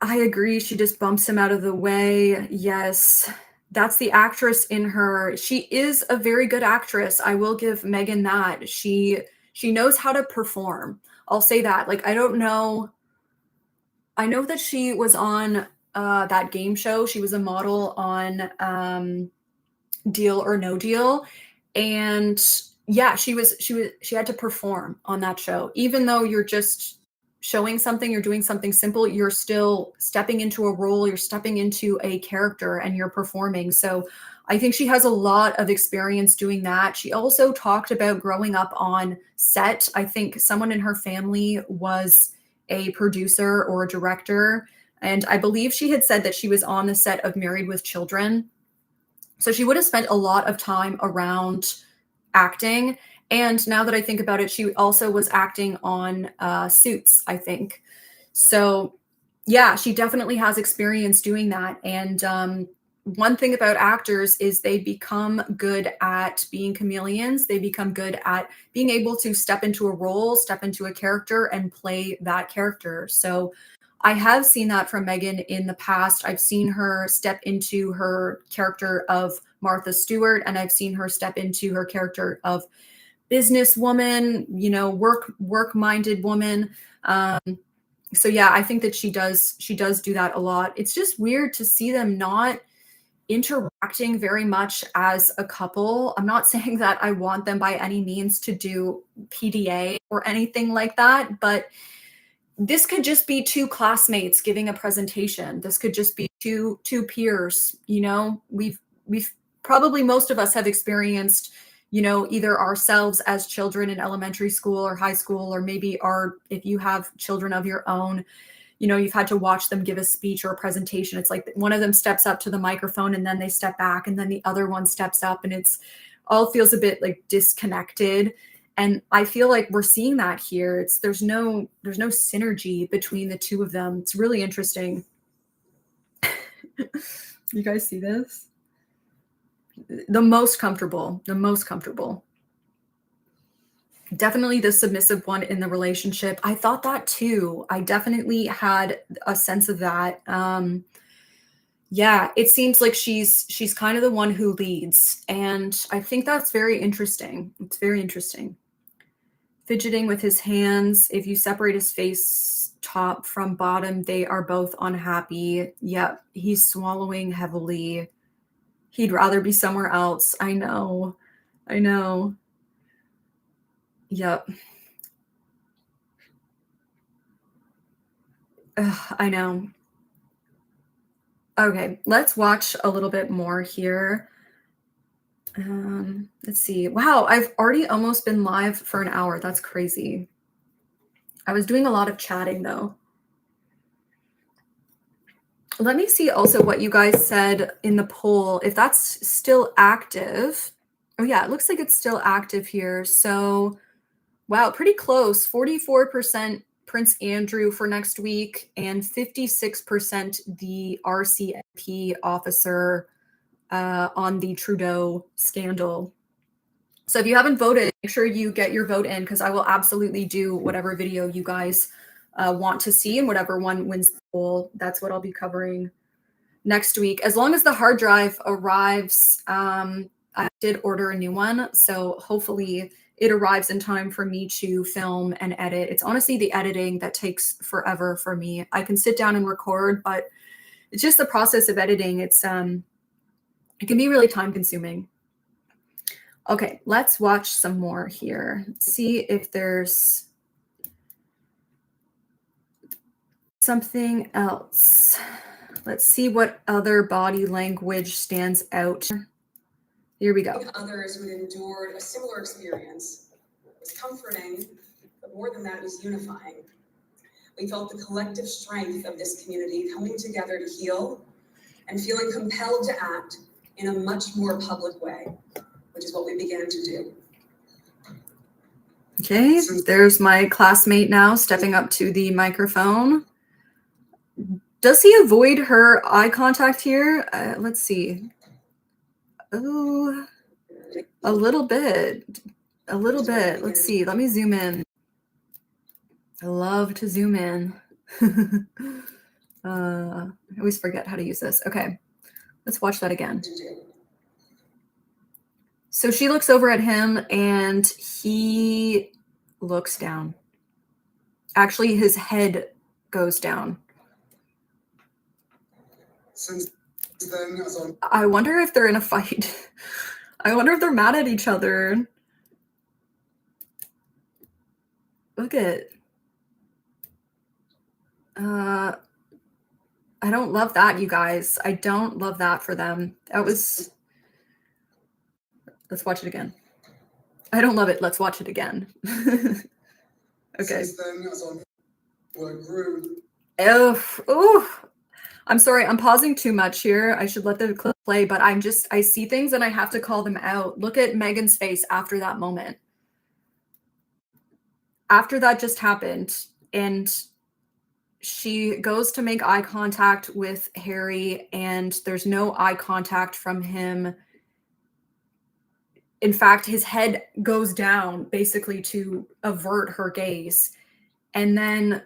I agree. She just bumps him out of the way. Yes, that's the actress in her. She is a very good actress. I will give Meghan that. She knows how to perform. I'll say that. Like, I don't know. I know that she was on that game show. She was a model on Deal or No Deal. And yeah, she had to perform on that show. Even though you're just showing something, you're doing something simple, you're still stepping into a role, you're stepping into a character, and you're performing. So I think she has a lot of experience doing that. She also talked about growing up on set. I think someone in her family was a producer or a director. And I believe she had said that she was on the set of Married with Children. So she would have spent a lot of time around acting. And now that I think about it, she also was acting on Suits, I think. So yeah, she definitely has experience doing that. And one thing about actors is they become good at being chameleons. They become good at being able to step into a role, step into a character, and play that character. So I have seen that from Meghan in the past. I've seen her step into her character of Martha Stewart, and I've seen her step into her character of businesswoman, work-minded woman. So yeah, I think that she does do that a lot. It's just weird to see them not interacting very much as a couple. I'm not saying that I want them by any means to do PDA or anything like that, but this could just be two classmates giving a presentation. This could just be two peers. We've probably, most of us have experienced, either ourselves as children in elementary school or high school, or maybe if you have children of your own, you've had to watch them give a speech or a presentation. It's like one of them steps up to the microphone and then they step back, and then the other one steps up, and it's all feels a bit like disconnected. And I feel like we're seeing that here. There's no synergy between the two of them. It's really interesting. You guys see this? The most comfortable. Definitely the submissive one in the relationship. I thought that too. I definitely had a sense of that. Yeah, it seems like she's kind of the one who leads. And I think that's very interesting. It's very interesting. Fidgeting with his hands. If you separate his face top from bottom, they are both unhappy. Yep, he's swallowing heavily. He'd rather be somewhere else. I know. Yep. Ugh, I know. Okay, let's watch a little bit more here. Let's see. Wow, I've already almost been live for an hour. That's crazy. I was doing a lot of chatting though. Let me see also what you guys said in the poll, if that's still active. Oh yeah, it looks like it's still active here. So wow, pretty close. 44% Prince Andrew for next week, and 56% the RCMP officer on the Trudeau scandal. So if you haven't voted, make sure you get your vote in, because I will absolutely do whatever video you guys want to see, and whatever one wins the poll, that's what I'll be covering next week. As long as the hard drive arrives, I did order a new one, so hopefully it arrives in time for me to film and edit. It's honestly the editing that takes forever for me. I can sit down and record, but it's just the process of editing. It can be really time consuming. Okay, let's watch some more here. See if there's something else. Let's see what other body language stands out. Here we go. Others who had endured a similar experience was comforting, but more than that, it was unifying. We felt the collective strength of this community coming together to heal and feeling compelled to act in a much more public way, which is what we began to do. Okay, there's my classmate now stepping up to the microphone. Does he avoid her eye contact here? Let's see. Oh, a little bit. A little bit. Let's see. Let me zoom in. I love to zoom in. I always forget how to use this. Okay, let's watch that again. So she looks over at him and he looks down. Actually, his head goes down. Since then, I wonder if they're in a fight. I wonder if they're mad at each other. Look at. I don't love that, you guys. I don't love that for them. That was. Let's watch it again. I don't love it. Let's watch it again. Okay. Since then, as our work grew. Oh, I'm sorry. I'm pausing too much here. I should let the clip play, but I see things and I have to call them out. Look at Meghan's face after that moment. After that just happened, and she goes to make eye contact with Harry, and there's no eye contact from him. In fact, his head goes down basically to avert her gaze. And then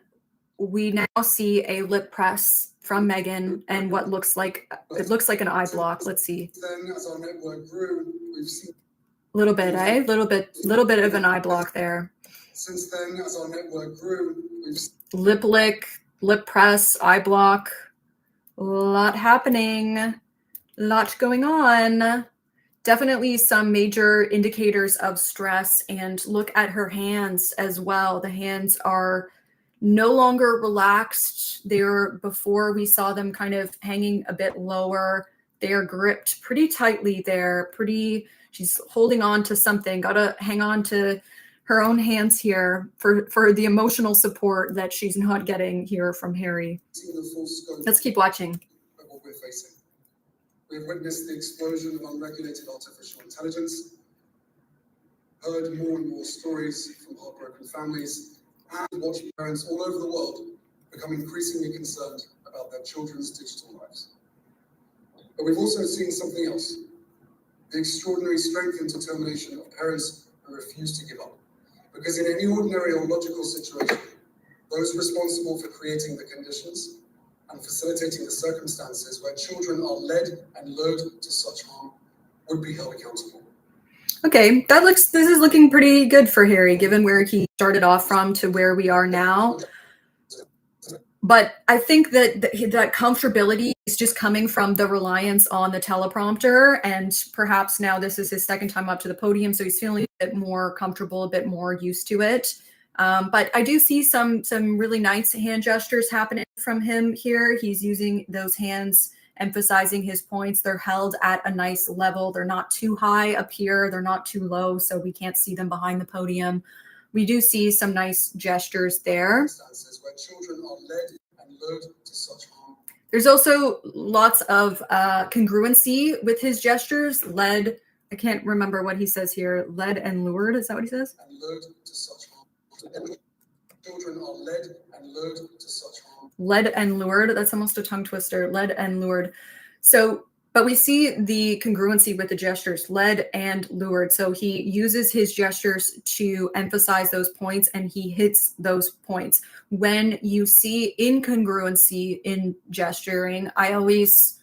we now see a lip press from Meghan and what looks like an eye block. Let's see. Then, as our network grew, we've seen A little bit, eh? Little bit of an eye block there. Since then, as our network grew, we've lip lick, lip press, eye block. A lot happening. A lot going on. Definitely some major indicators of stress, and look at her hands as well. The hands are no longer relaxed. They're, before we saw them kind of hanging a bit lower. They are gripped pretty tightly there. She's holding on to something. Gotta hang on to her own hands here for the emotional support that she's not getting here from Harry. Let's keep watching. Of what we're facing. We've witnessed the explosion of unregulated artificial intelligence, heard more and more stories from heartbroken families, and watched parents all over the world become increasingly concerned about their children's digital lives. But we've also seen something else: the extraordinary strength and determination of parents who refuse to give up. Because in any ordinary or logical situation, those responsible for creating the conditions and facilitating the circumstances where children are led and lured to such harm would be held accountable. Okay, this is looking pretty good for Harry, given where he started off from to where we are now. But I think that that comfortability is just coming from the reliance on the teleprompter, and perhaps now this is his second time up to the podium, so he's feeling a bit more comfortable, a bit more used to it. But I do see some really nice hand gestures happening from him here. He's using those hands, emphasizing his points. They're held at a nice level. They're not too high up here. They're not too low, so we can't see them behind the podium. We do see some nice gestures there. Where children are led and lured to such harm. There's also lots of congruency with his gestures. Led, I can't remember what he says here. Led and lured, is that what he says? And lured to such harm. Children are led and lured to such harm. Led and lured, that's almost a tongue twister. Led and lured. So, but we see the congruency with the gestures, led and lured. So he uses his gestures to emphasize those points, and he hits those points. When you see incongruency in gesturing, I always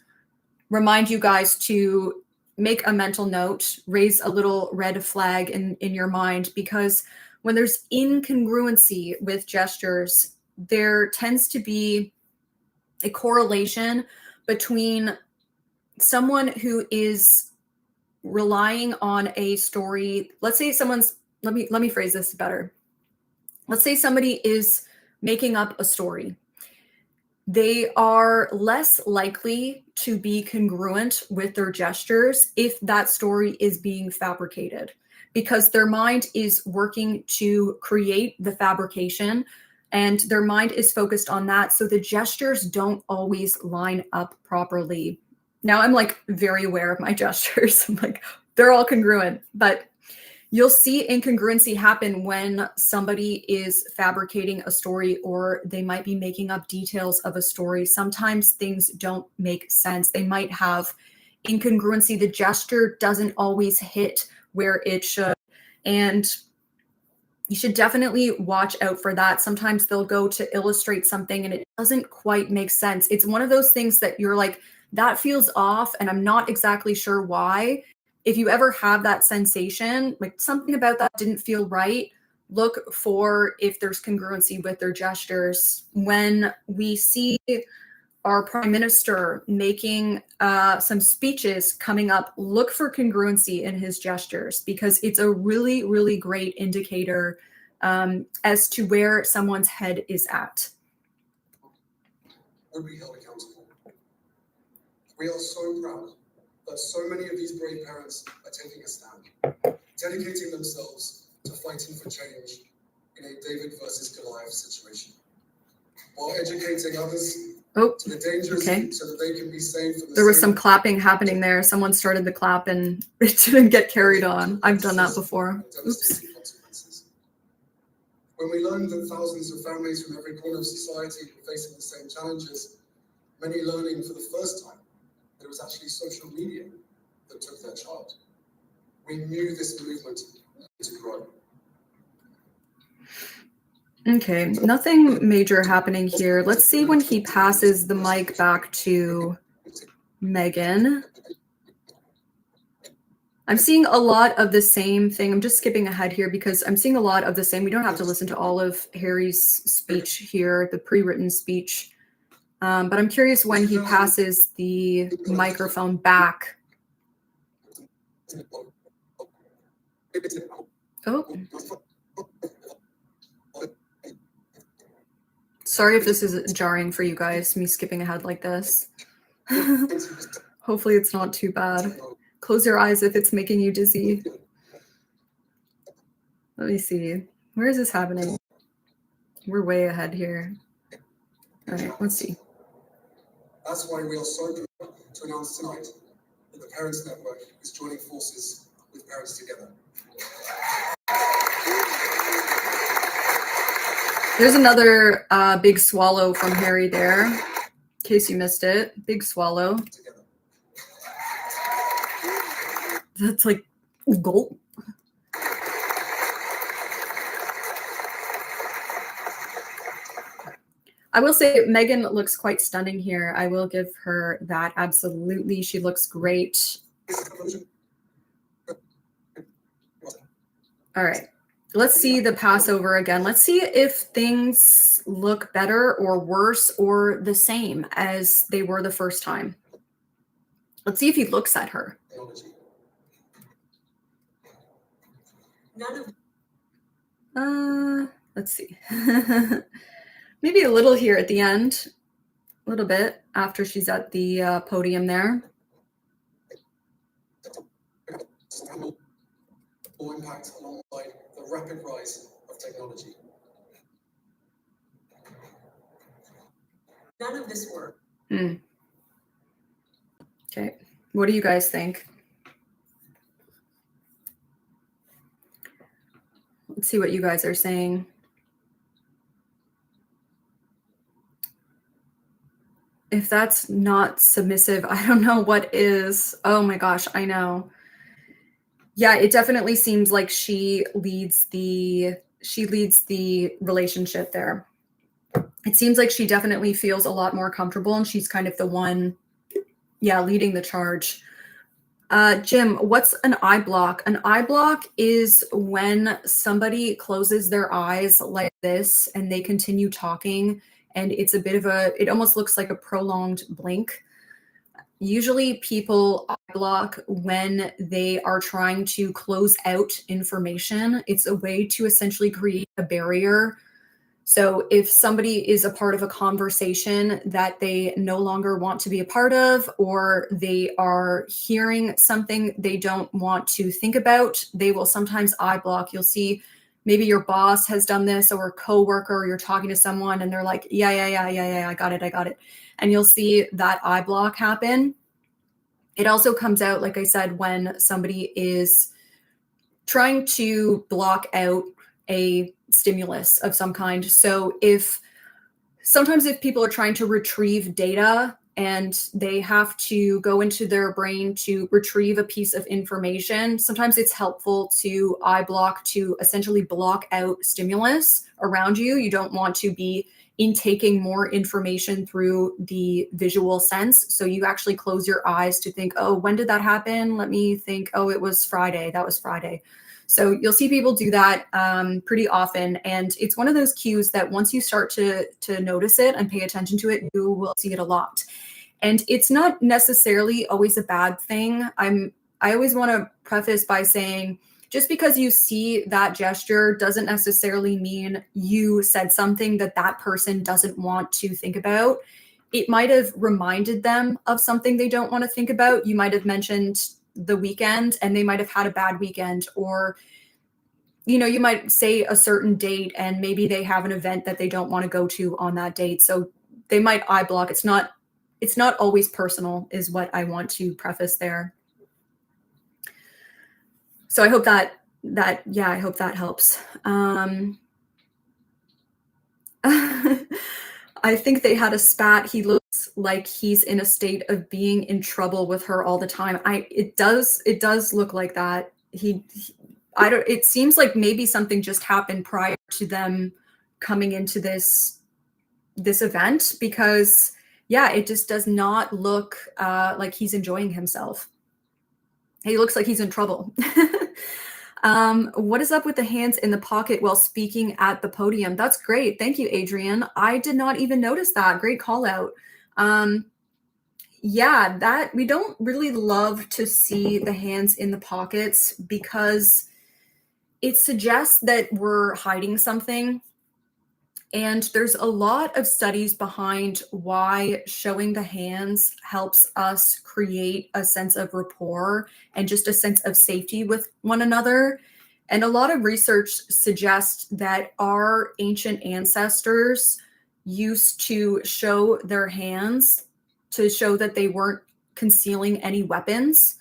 remind you guys to make a mental note, raise a little red flag in your mind, because when there's incongruency with gestures, there tends to be a correlation between someone who is relying on a story. Let's say someone's, let me phrase this better. Let's say somebody is making up a story. They are less likely to be congruent with their gestures if that story is being fabricated, because their mind is working to create the fabrication and their mind is focused on that. So the gestures don't always line up properly. Now I'm like very aware of my gestures. I'm like, they're all congruent, but you'll see incongruency happen when somebody is fabricating a story, or they might be making up details of a story. Sometimes things don't make sense. They might have incongruency. The gesture doesn't always hit where it should. And you should definitely watch out for that. Sometimes they'll go to illustrate something and it doesn't quite make sense. It's one of those things that you're like, that feels off and I'm not exactly sure why. If you ever have that sensation, like something about that didn't feel right, look for if there's congruency with their gestures. When we see our prime minister making some speeches coming up, look for congruency in his gestures, because it's a really, really great indicator as to where someone's head is at. Would be held accountable. We are so proud that so many of these brave parents are taking a stand, dedicating themselves to fighting for change in a David versus Goliath situation, while educating others to the dangers so that they can be saved from the There was some clapping happening there. Someone started the clap and it didn't get carried on. I've done that before. Oops. When we learned that thousands of families from every corner of society were facing the same challenges, many learning for the first time that it was actually social media that took their child, we knew this movement needed to grow. Okay, nothing major happening here. Let's see when he passes the mic back to Meghan. I'm seeing a lot of the same thing. I'm just skipping ahead here because I'm seeing a lot of the same. We don't have to listen to all of Harry's speech here, the pre-written speech. But I'm curious when he passes the microphone back. Oh. Sorry if this is jarring for you guys, me skipping ahead like this. Hopefully it's not too bad. Close your eyes if it's making you dizzy. Let me see. Where is this happening? We're way ahead here. All right, let's see. That's why we are so proud to announce tonight that the Parents Network is joining forces with Parents Together. There's another big swallow from Harry there, in case you missed it. Big swallow. That's like gulp. I will say Meghan looks quite stunning here. I will give her that. Absolutely. She looks great. All right. Let's see the Passover again. Let's see if things look better or worse or the same as they were the first time. Let's see if he looks at her. Let's see. Maybe a little here at the end. A little bit after she's at the podium there. Impact alongside the rapid rise of technology. None of this work. Okay, what do you guys think? Let's see what you guys are saying. If that's not submissive, I don't know what is. Oh my gosh, I know. Yeah, it definitely seems like she leads the relationship there. It seems like she definitely feels a lot more comfortable and she's kind of the one, leading the charge. Jim, what's an eye block? An eye block is when somebody closes their eyes like this and they continue talking, and it's a bit of it almost looks like a prolonged blink. Usually people eye block when they are trying to close out information. It's a way to essentially create a barrier. So if somebody is a part of a conversation that they no longer want to be a part of, or they are hearing something they don't want to think about, they will sometimes eye block. You'll see maybe your boss has done this, or a coworker, or you're talking to someone and they're like, yeah, I got it. And you'll see that eye block happen. It also comes out, like I said, when somebody is trying to block out a stimulus of some kind. So if people are trying to retrieve data and they have to go into their brain to retrieve a piece of information, sometimes it's helpful to eye block to essentially block out stimulus around you. You don't want to be intaking more information through the visual sense. So you actually close your eyes to think, oh, when did that happen? Let me think, oh, it was Friday. That was Friday. So you'll see people do that pretty often. And it's one of those cues that once you start to notice it and pay attention to it, you will see it a lot. And it's not necessarily always a bad thing. I always want to preface by saying, just because you see that gesture doesn't necessarily mean you said something that that person doesn't want to think about. It might have reminded them of something they don't want to think about. You might have mentioned the weekend and they might have had a bad weekend, or you might say a certain date and maybe they have an event that they don't want to go to on that date, so they might eye block. It's not always personal, is what I want to preface there. So I hope that I hope that helps. I think they had a spat. He looks like he's in a state of being in trouble with her all the time. It does look like that. It seems like maybe something just happened prior to them coming into this event, because yeah, it just does not look like he's enjoying himself. He looks like he's in trouble. What is up with the hands in the pocket while speaking at the podium? That's great. Thank you, Adrian. I did not even notice that. Great call out. Yeah, that we don't really love to see the hands in the pockets because it suggests that we're hiding something. And there's a lot of studies behind why showing the hands helps us create a sense of rapport and just a sense of safety with one another. And a lot of research suggests that our ancient ancestors used to show their hands to show that they weren't concealing any weapons.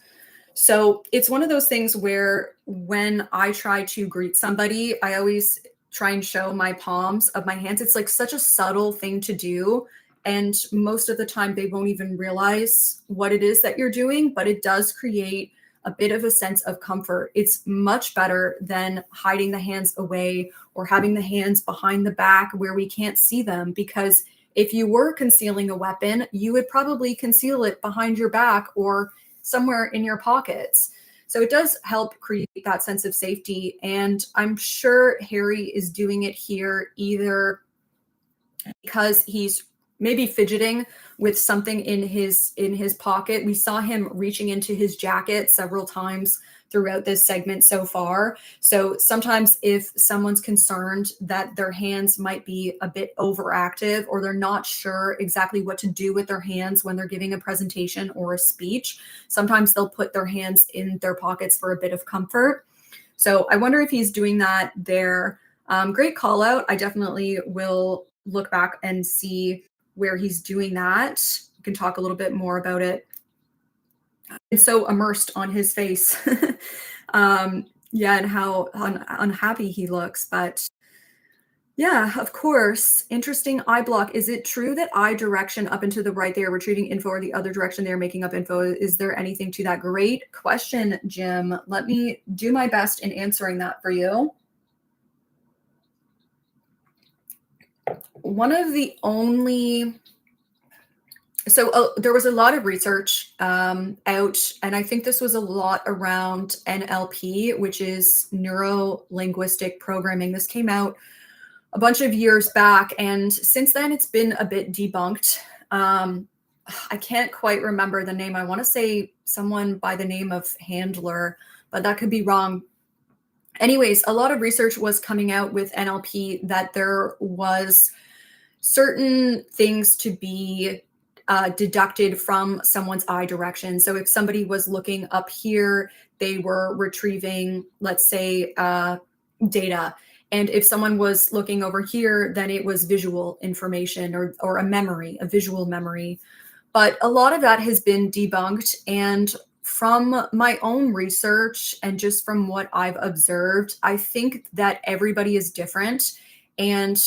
So it's one of those things where when I try to greet somebody, I always try and show my palms of my hands. It's like such a subtle thing to do. And most of the time they won't even realize what it is that you're doing, but it does create a bit of a sense of comfort. It's much better than hiding the hands away or having the hands behind the back where we can't see them, because if you were concealing a weapon, you would probably conceal it behind your back or somewhere in your pockets. So it does help create that sense of safety. And I'm sure Harry is doing it here either because he's maybe fidgeting with something in his pocket. We saw him reaching into his jacket several times throughout this segment so far. So sometimes if someone's concerned that their hands might be a bit overactive, or they're not sure exactly what to do with their hands when they're giving a presentation or a speech, sometimes they'll put their hands in their pockets for a bit of comfort. So I wonder if he's doing that there. Great call out. I definitely will look back and see where he's doing that. You can talk a little bit more about it. It's so immersed on his face. Yeah, and how unhappy he looks. But yeah, of course. Interesting eye block. Is it true that eye direction up and to the right, they are retrieving info, or the other direction they are making up info? Is there anything to that? Great question, Jim. Let me do my best in answering that for you. One of the only there was a lot of research out, and I think this was a lot around NLP, which is neuro linguistic programming. This came out a bunch of years back, and since then it's been a bit debunked. I can't quite remember the name. I want to say someone by the name of Handler, but that could be wrong. Anyways, a lot of research was coming out with NLP that there was certain things to be deducted from someone's eye direction. So if somebody was looking up here, they were retrieving, let's say, data. And if someone was looking over here, then it was visual information or a memory, a visual memory. But a lot of that has been debunked. And from my own research and just from what I've observed, I think that everybody is different. And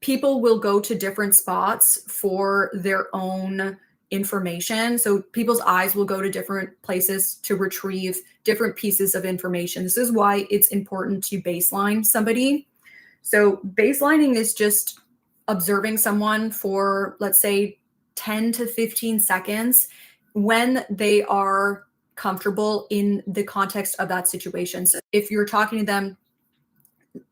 people will go to different spots for their own information. So people's eyes will go to different places to retrieve different pieces of information. This is why it's important to baseline somebody. So baselining is just observing someone for, let's say, 10 to 15 seconds when they are comfortable in the context of that situation. So if you're talking to them,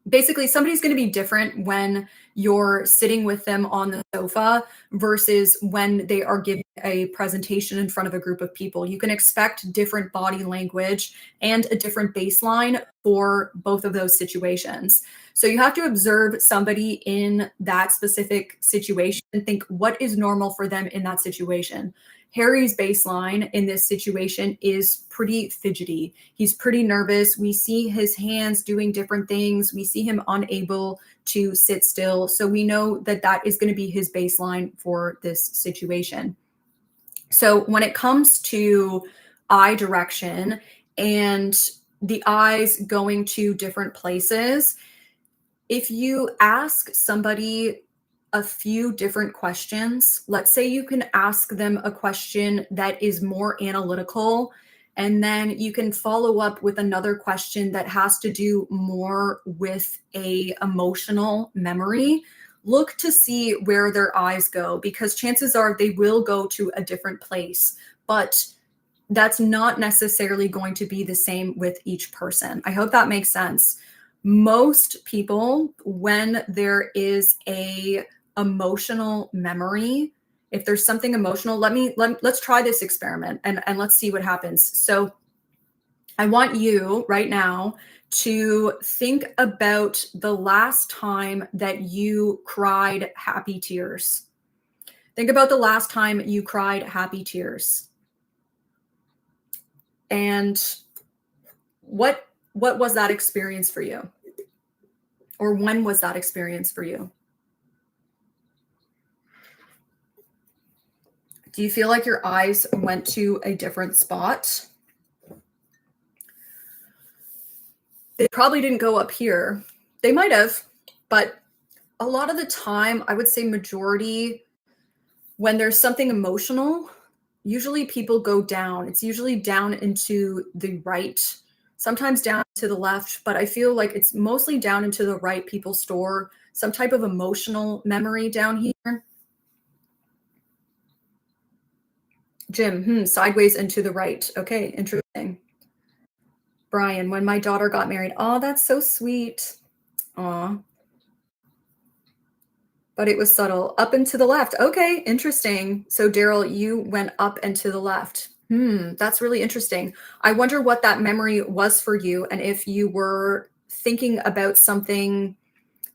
basically somebody's going to be different when you're sitting with them on the sofa versus when they are giving a presentation in front of a group of people. You can expect different body language and a different baseline for both of those situations. So you have to observe somebody in that specific situation and think, what is normal for them in that situation? Harry's baseline in this situation is pretty fidgety. He's pretty nervous. We see his hands doing different things. We see him unable to sit still. So we know that that is going to be his baseline for this situation. So when it comes to eye direction and the eyes going to different places, if you ask somebody a few different questions, let's say you can ask them a question that is more analytical, and then you can follow up with another question that has to do more with a emotional memory. Look to see where their eyes go, because chances are they will go to a different place, but that's not necessarily going to be the same with each person. I hope that makes sense. Most people, when there is a emotional memory, if there's something emotional, let's try this experiment and let's see what happens. So I want you right now to think about the last time that you cried happy tears. Think about the last time you cried happy tears. And what was that experience for you? Or when was that experience for you? Do you feel like your eyes went to a different spot? They probably didn't go up here. They might have, but a lot of the time, I would say majority, when there's something emotional, usually people go down. It's usually down into the right, sometimes down to the left, but I feel like it's mostly down into the right. People store some type of emotional memory down here. Jim, sideways and to the right. Okay, interesting. Brian, when my daughter got married. Oh, that's so sweet. Aw. But it was subtle. Up and to the left. Okay, interesting. So Daryl, you went up and to the left. That's really interesting. I wonder what that memory was for you, and if you were thinking about something,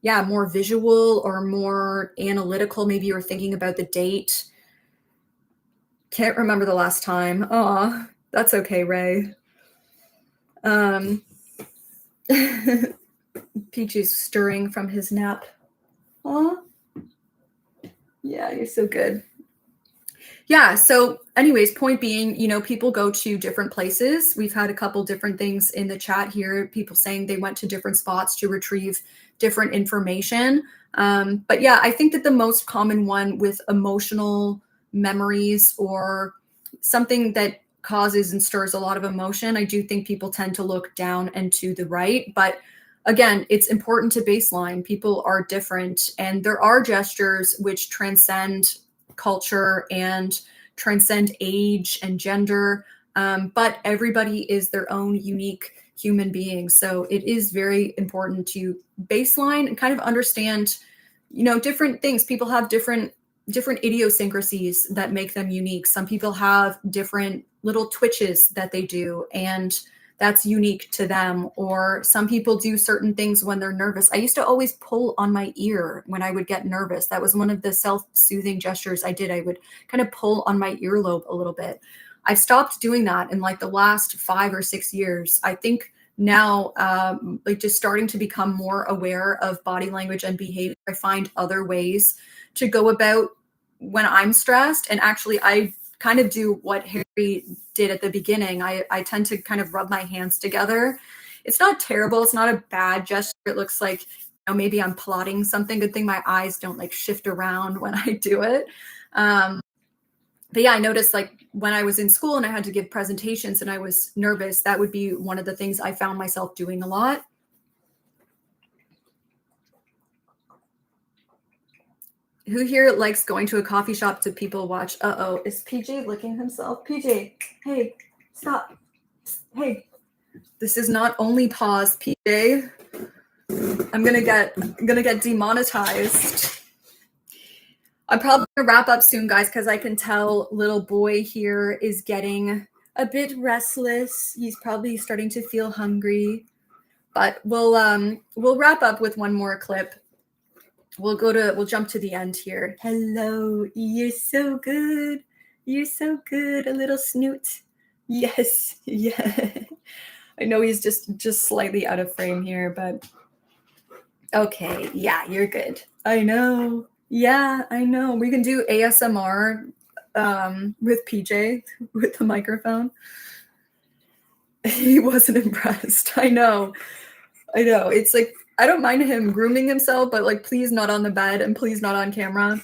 yeah, more visual or more analytical. Maybe you were thinking about the date. Can't remember the last time. Aw, that's okay, Ray. Peachy's stirring from his nap. Aw. Yeah, you're so good. Yeah, so anyways, point being, people go to different places. We've had a couple different things in the chat here, people saying they went to different spots to retrieve different information. But yeah, I think that the most common one with emotional memories or something that causes and stirs a lot of emotion, I do think people tend to look down and to the right. But again, it's important to baseline. People are different, and there are gestures which transcend culture and transcend age and gender. But everybody is their own unique human being. So it is very important to baseline and kind of understand, different things. People have different idiosyncrasies that make them unique. Some people have different little twitches that they do, and that's unique to them. Or some people do certain things when they're nervous. I used to always pull on my ear when I would get nervous. That was one of the self-soothing gestures I did. I would kind of pull on my earlobe a little bit. I stopped doing that in like the last 5 or 6 years. I think now, like just starting to become more aware of body language and behavior, I find other ways to go about when I'm stressed. And actually, I kind of do what Harry did at the beginning. I tend to kind of rub my hands together. It's not terrible. It's not a bad gesture. It looks like, maybe I'm plotting something. Good thing my eyes don't like shift around when I do it. But yeah, I noticed like when I was in school and I had to give presentations and I was nervous, that would be one of the things I found myself doing a lot. Who here likes going to a coffee shop to people watch? Uh-oh, is PJ licking himself? PJ, hey, stop. Hey, this is not only pause, PJ. I'm gonna get demonetized. I'm probably gonna wrap up soon, guys, because I can tell little boy here is getting a bit restless. He's probably starting to feel hungry. But we'll wrap up with one more clip. We'll jump to the end here. Hello, you're so good. You're so good, a little snoot. Yes, yeah. I know he's just slightly out of frame here, but okay, yeah, you're good. I know. Yeah, I know. We can do ASMR with PJ with the microphone. He wasn't impressed. I know. It's like, I don't mind him grooming himself, but like, please not on the bed and please not on camera.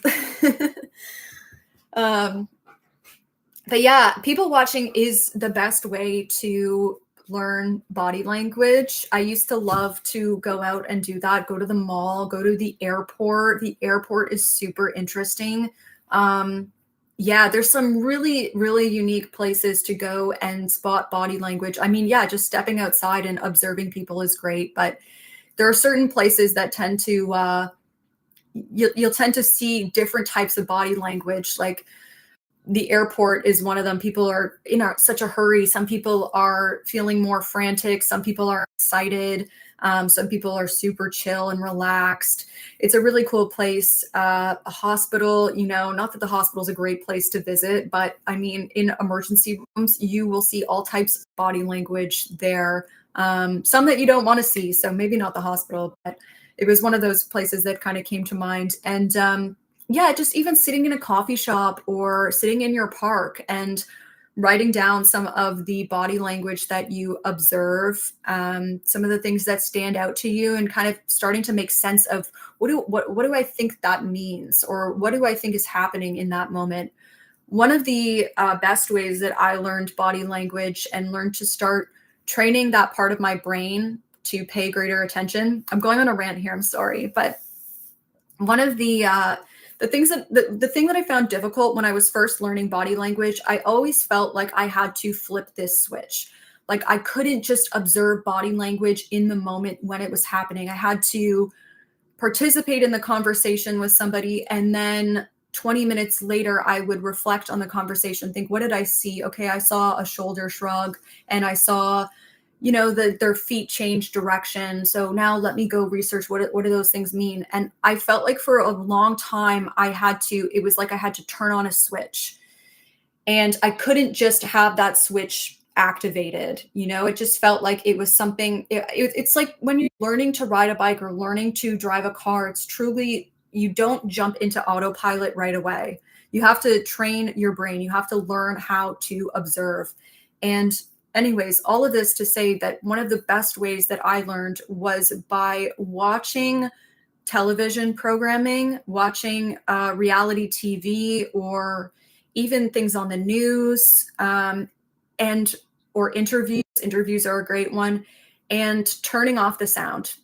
But yeah, people watching is the best way to learn body language. I used to love to go out and do that, go to the mall, go to the airport. The airport is super interesting. Yeah, there's some really, really unique places to go and spot body language. I mean, yeah, just stepping outside and observing people is great, but there are certain places that tend to, you'll tend to see different types of body language. Like the airport is one of them. People are in such a hurry. Some people are feeling more frantic. Some people are excited. Some people are super chill and relaxed. It's a really cool place. A hospital, not that the hospital is a great place to visit, but I mean, in emergency rooms, you will see all types of body language there. Some that you don't want to see. So maybe not the hospital, but it was one of those places that kind of came to mind. And yeah, just even sitting in a coffee shop or sitting in your park and writing down some of the body language that you observe, some of the things that stand out to you, and kind of starting to make sense of what do I think that means, or what do I think is happening in that moment. One of the best ways that I learned body language and learned to start training that part of my brain to pay greater attention. I'm going on a rant here, I'm sorry, but one of the things that the thing that I found difficult when I was first learning body language, I always felt like I had to flip this switch. Like I couldn't just observe body language in the moment when it was happening. I had to participate in the conversation with somebody, and then 20 minutes later, I would reflect on the conversation, think, what did I see? Okay, I saw a shoulder shrug, and I saw, their feet change direction. So now let me go research what do those things mean. And I felt like for a long time, it was like I had to turn on a switch, and I couldn't just have that switch activated. It just felt like it was something, it's like when you're learning to ride a bike or learning to drive a car, it's truly, you don't jump into autopilot right away. You have to train your brain. You have to learn how to observe. And anyways, all of this to say that one of the best ways that I learned was by watching television programming, watching reality TV, or even things on the news, or interviews. Interviews are a great one. And turning off the sound,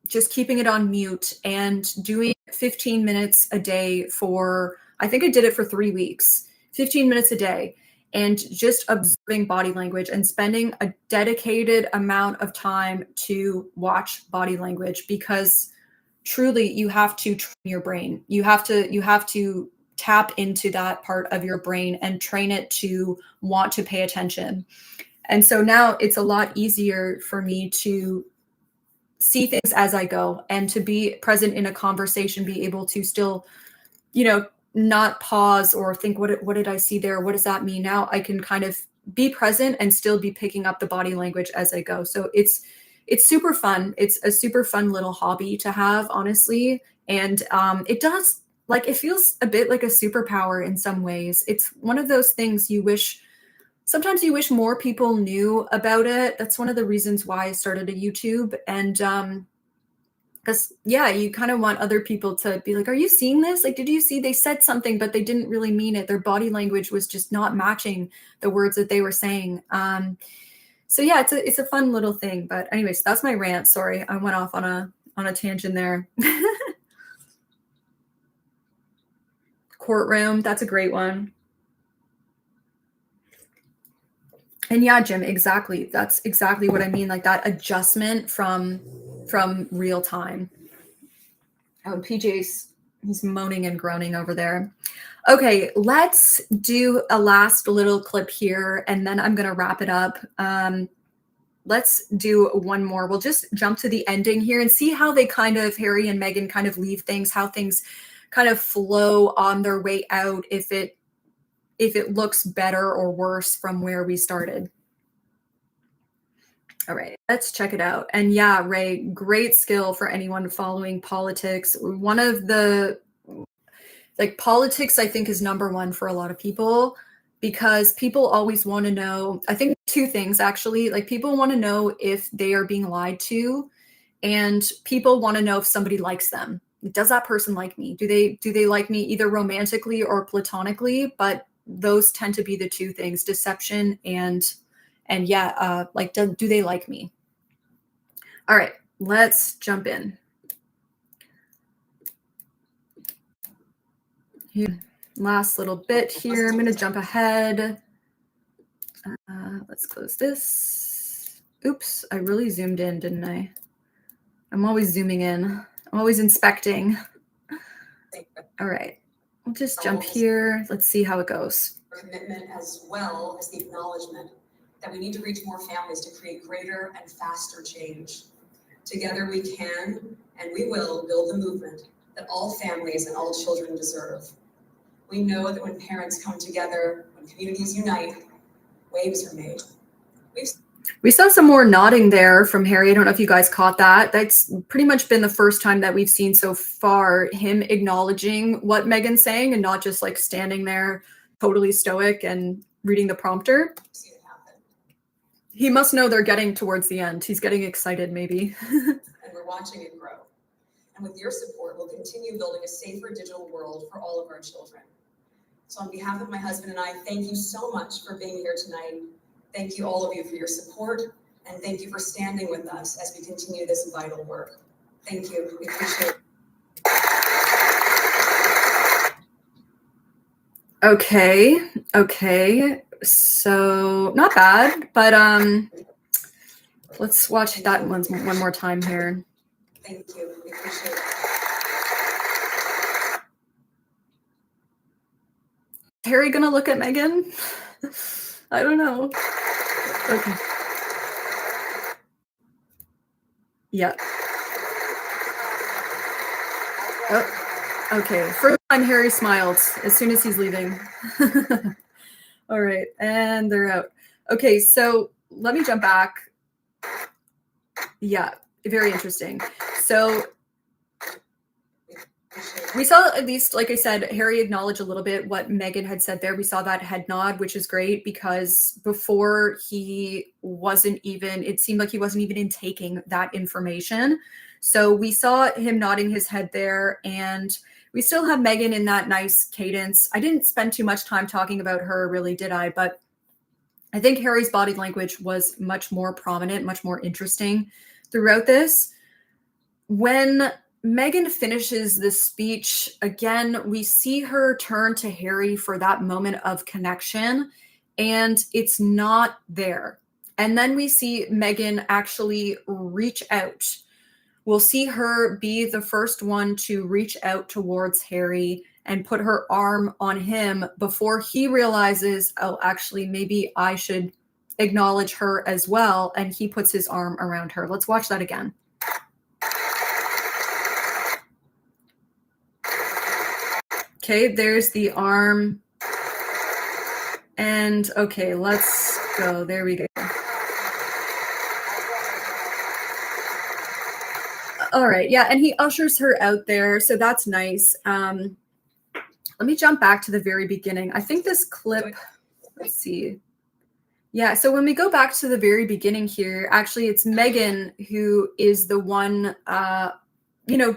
just keeping it on mute, and doing 15 minutes a day for I think I did it for 3 weeks, 15 minutes a day, and just observing body language and spending a dedicated amount of time to watch body language, because truly you have to train your brain. You have to tap into that part of your brain and train it to want to pay attention. And so now it's a lot easier for me to see things as I go and to be present in a conversation, be able to still, not pause or think, what did I see there? What does that mean? Now I can kind of be present and still be picking up the body language as I go. So it's super fun. It's a super fun little hobby to have, honestly. And it does, like, it feels a bit like a superpower in some ways. It's one of those things sometimes you wish more people knew about it. That's one of the reasons why I started a YouTube. And because, yeah, you kind of want other people to be like, are you seeing this? Like, did you see they said something, but they didn't really mean it. Their body language was just not matching the words that they were saying. So yeah, it's a fun little thing. But anyways, that's my rant. Sorry, I went off on a tangent there. Courtroom, that's a great one. And yeah, Jim, exactly. That's exactly what I mean. Like that adjustment from real time. Oh, he's moaning and groaning over there. Okay, let's do a last little clip here, and then I'm going to wrap it up. Let's do one more. We'll just jump to the ending here and see how Harry and Meghan kind of leave things, how things kind of flow on their way out, if it looks better or worse from where we started. All right, let's check it out. And yeah, Ray, great skill for anyone following politics. One of the, politics, I think, is number one for a lot of people, because people always want to know, I think, two things, actually. Like, people want to know if they are being lied to, and people want to know if somebody likes them. Does that person like me? Do they like me either romantically or platonically? But those tend to be the two things: deception and yeah, do they like me? All right, let's jump in. Last little bit here. I'm going to jump ahead. Let's close this. Oops, I really zoomed in, didn't I? I'm always zooming in. I'm always inspecting. All right, we'll just jump here. Let's see how it goes. Commitment, as well as the acknowledgement that we need to reach more families to create greater and faster change. Together we can and we will build the movement that all families and all children deserve. We know that when parents come together, when communities unite, waves are made. We saw some more nodding there from Harry. I don't know if you guys caught that. That's pretty much been the first time that we've seen so far him acknowledging what Meghan's saying and not just like standing there totally stoic and reading the prompter. He must know they're getting towards the end. He's getting excited, maybe. And we're watching it grow. And with your support, we'll continue building a safer digital world for all of our children. So on behalf of my husband and I, thank you so much for being here tonight. Thank you, all of you, for your support, and thank you for standing with us as we continue this vital work. Thank you. We appreciate it. Okay. So not bad, but let's watch that one more time here. Thank you. We appreciate it. Harry gonna look at Meghan? I don't know. Okay. Yeah. Oh, okay. First time Harry smiled as soon as he's leaving. All right, and they're out. Okay, so let me jump back. Yeah, very interesting. So we saw, at least, like I said, Harry acknowledge a little bit what Meghan had said there. We saw that head nod, which is great, because before it seemed like he wasn't even intaking that information. So we saw him nodding his head there, and we still have Meghan in that nice cadence. I didn't spend too much time talking about her, really, did I? But I think Harry's body language was much more prominent, much more interesting throughout this. When Meghan finishes the speech. Again, we see her turn to Harry for that moment of connection, and it's not there. And then we see Meghan actually reach out. We'll see her be the first one to reach out towards Harry and put her arm on him before he realizes, oh, actually, maybe I should acknowledge her as well. And he puts his arm around her. Let's watch that again. Okay, there's the arm. And okay, let's go. There we go. All right, yeah, and he ushers her out there, so that's nice. Let me jump back to the very beginning. I think this clip, let's see. Yeah, so when we go back to the very beginning here, actually it's Meghan who is the one,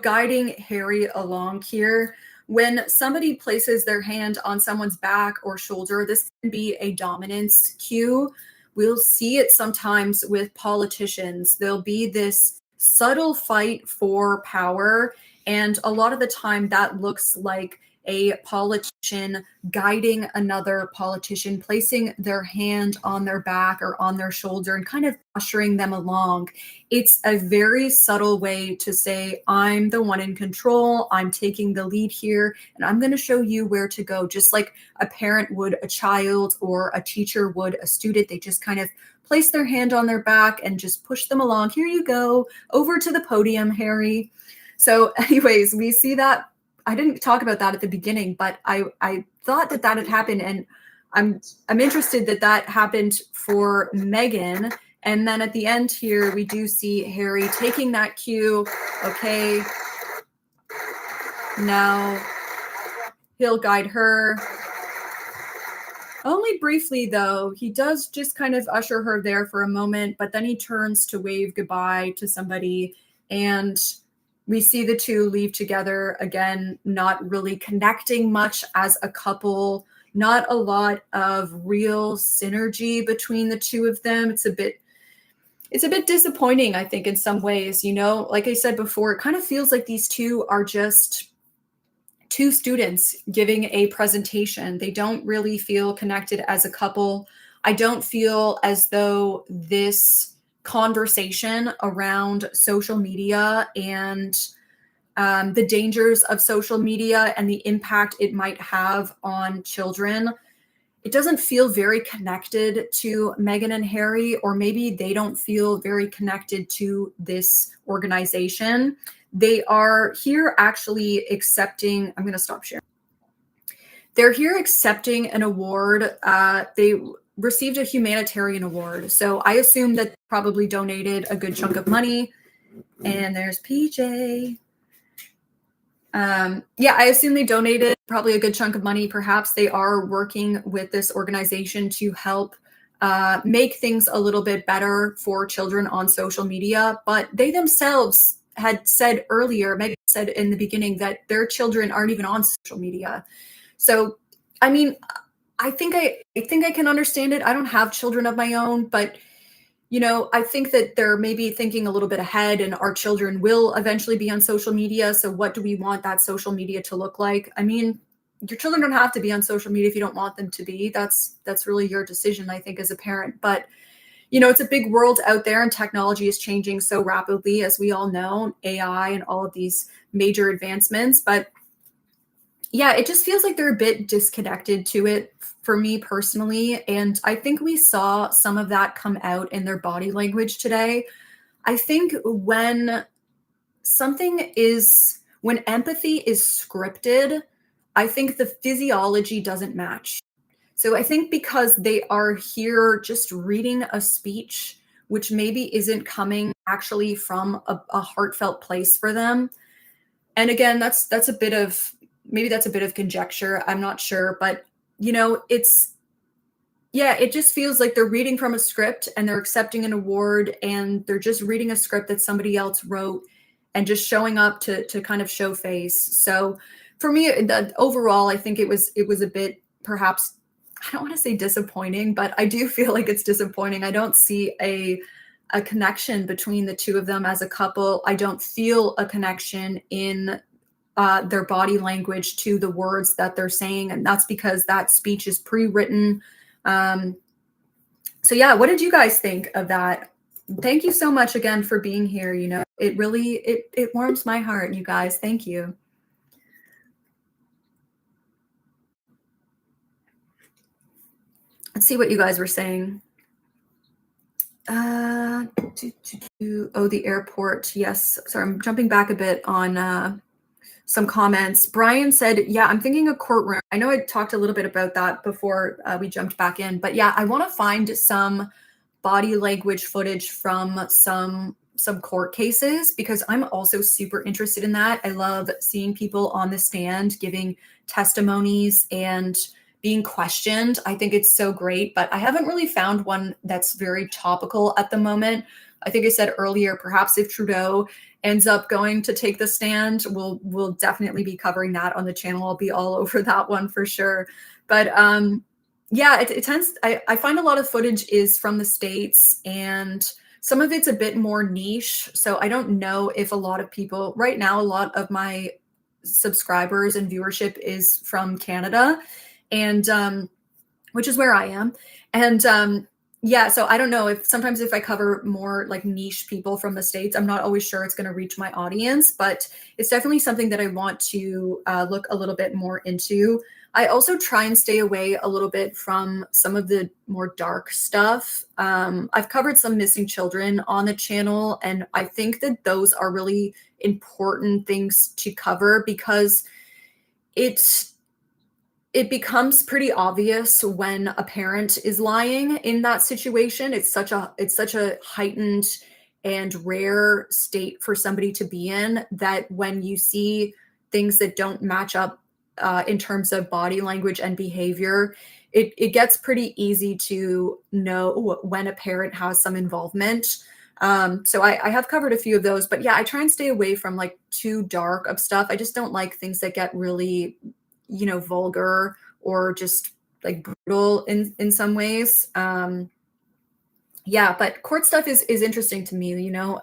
guiding Harry along here. When somebody places their hand on someone's back or shoulder, this can be a dominance cue. We'll see it sometimes with politicians. There'll be this subtle fight for power, and a lot of the time that looks like a politician guiding another politician, placing their hand on their back or on their shoulder and kind of ushering them along. It's a very subtle way to say, I'm the one in control, I'm taking the lead here, and I'm going to show you where to go, just like a parent would a child or a teacher would a student. They just kind of place their hand on their back and just push them along. Here you go, over to the podium, Harry. So anyways, we see that. I didn't talk about that at the beginning, but I thought that had happened, and I'm interested that happened for Meghan. And then at the end here, we do see Harry taking that cue. Okay, now he'll guide her. Only briefly, though. He does just kind of usher her there for a moment, but then he turns to wave goodbye to somebody, and we see the two leave together again, not really connecting much as a couple, not a lot of real synergy between the two of them. It's a bit disappointing, I think, in some ways. Like I said before, it kind of feels like these two are just two students giving a presentation. They don't really feel connected as a couple. I don't feel as though this conversation around social media and the dangers of social media and the impact it might have on children, it doesn't feel very connected to Meghan and Harry, or maybe they don't feel very connected to this organization. They are here actually accepting, I'm going to stop sharing. They're here accepting an award. They received a humanitarian award. So I assume that probably donated a good chunk of money. And there's PJ. I assume they donated probably a good chunk of money. Perhaps they are working with this organization to help make things a little bit better for children on social media. But they themselves had said earlier, Meghan said in the beginning, that their children aren't even on social media. So, I mean, I think I can understand it. I don't have children of my own, but I think that they're maybe thinking a little bit ahead, and our children will eventually be on social media. So what do we want that social media to look like? I mean, your children don't have to be on social media if you don't want them to be. That's really your decision, I think, as a parent. But, it's a big world out there, and technology is changing so rapidly, as we all know, AI and all of these major advancements. But yeah, it just feels like they're a bit disconnected to it for me personally. And I think we saw some of that come out in their body language today. I think when empathy is scripted, I think the physiology doesn't match. So I think because they are here just reading a speech, which maybe isn't coming actually from a heartfelt place for them. And again, that's a bit of conjecture. I'm not sure, but it just feels like they're reading from a script and they're accepting an award, and they're just reading a script that somebody else wrote and just showing up to kind of show face. So for me, overall, I think it was a bit, perhaps, I don't want to say disappointing, but I do feel like it's disappointing. I don't see a a connection between the two of them as a couple. I don't feel a connection in their body language to the words that they're saying, and that's because that speech is pre-written. So yeah, what did you guys think of that? Thank you so much again for being here. You know, it really it warms my heart, you guys. Thank you. Let's see what you guys were saying. Oh, the airport. Yes. Sorry, I'm jumping back a bit on some comments. Brian said, yeah, I'm thinking a courtroom. I know I talked a little bit about that before we jumped back in, but yeah, I want to find some body language footage from some court cases, because I'm also super interested in that. I love seeing people on the stand giving testimonies and being questioned. I think it's so great, but I haven't really found one that's very topical at the moment. I think I said earlier, perhaps if Trudeau ends up going to take the stand, we'll definitely be covering that on the channel. I'll be all over that one for sure. But yeah, it tends, I find a lot of footage is from the States, and some of it's a bit more niche. So I don't know if a lot of people right now, a lot of my subscribers and viewership is from Canada, and which is where I am. And yeah, so I don't know if sometimes if I cover more like niche people from the States, I'm not always sure it's going to reach my audience, but it's definitely something that I want to look a little bit more into. I also try and stay away a little bit from some of the more dark stuff. I've covered some missing children on the channel, and I think that those are really important things to cover, because it becomes pretty obvious when a parent is lying in that situation. It's such a heightened and rare state for somebody to be in, that when you see things that don't match up in terms of body language and behavior, it gets pretty easy to know when a parent has some involvement. So I have covered a few of those, but yeah, I try and stay away from like too dark of stuff. I just don't like things that get really, you know, vulgar or just like brutal in some ways. Yeah, but court stuff is interesting to me, you know.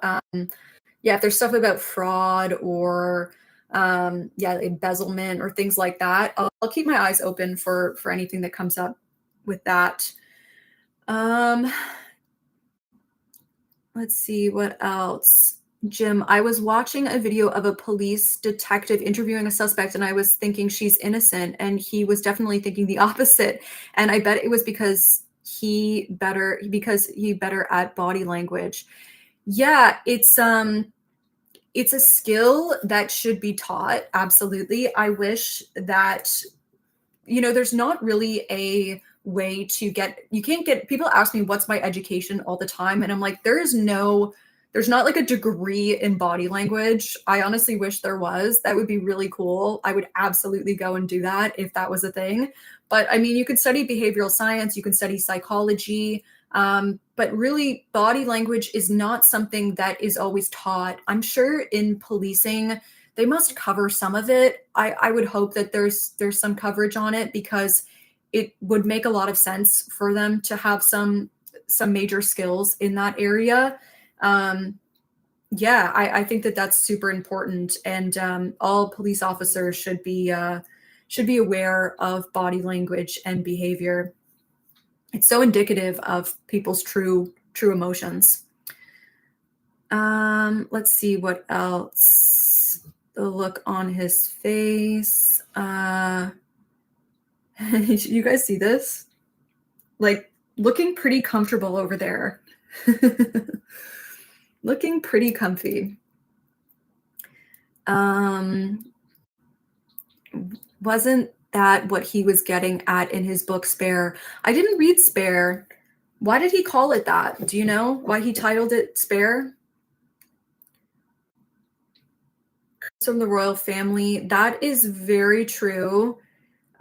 Yeah, if there's stuff about fraud or yeah, embezzlement or things like that, I'll keep my eyes open for anything that comes up with that. Let's see what else. Jim, I was watching a video of a police detective interviewing a suspect, and I was thinking she's innocent, and he was definitely thinking the opposite. And I bet it was because he better at body language. Yeah, it's a skill that should be taught. Absolutely. I wish that, you know, there's not really a way to get, you can't get, people ask me what's my education all the time, and I'm like, there's not like a degree in body language. I honestly wish there was. That would be really cool. I would absolutely go and do that if that was a thing. But I mean, you could study behavioral science, you can study psychology, but really body language is not something that is always taught. I'm sure in policing they must cover some of it. I would hope that there's some coverage on it, because it would make a lot of sense for them to have some major skills in that area. Yeah, I think that that's super important, and all police officers should be aware of body language and behavior. It's so indicative of people's true emotions. Let's see what else. The look on his face. You guys see this? Like, looking pretty comfortable over there. Looking pretty comfy. Wasn't that what he was getting at in his book Spare? I didn't read Spare. Why did he call it that? Do you know why he titled it Spare? From the royal family. That is very true.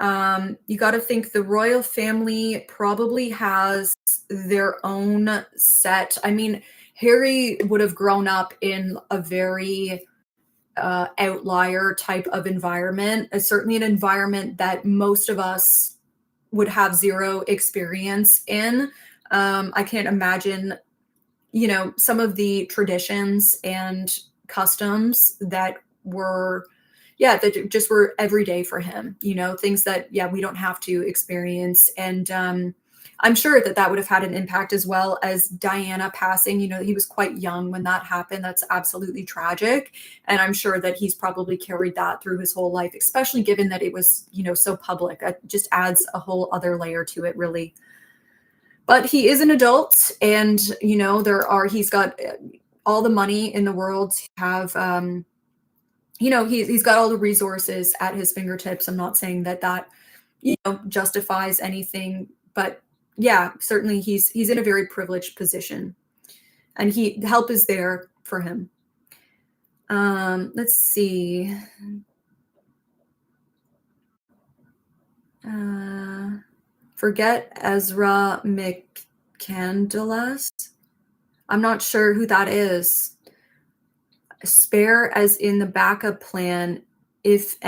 You got to think the royal family probably has their own set. I mean, Harry would have grown up in a very outlier type of environment, certainly an environment that most of us would have zero experience in. I can't imagine some of the traditions and customs that were, that just were everyday for him, things that, we don't have to experience. And I'm sure that that would have had an impact, as well as Diana passing. He was quite young when that happened. That's absolutely tragic. And I'm sure that he's probably carried that through his whole life, especially given that it was, so public. That just adds a whole other layer to it, really. But he is an adult, and, he's got all the money in the world to have, he's got all the resources at his fingertips. I'm not saying that justifies anything, but yeah, certainly he's in a very privileged position, and help is there for him. Let's see. Forget Ezra McCandless. I'm not sure who that is. Spare as in the backup plan if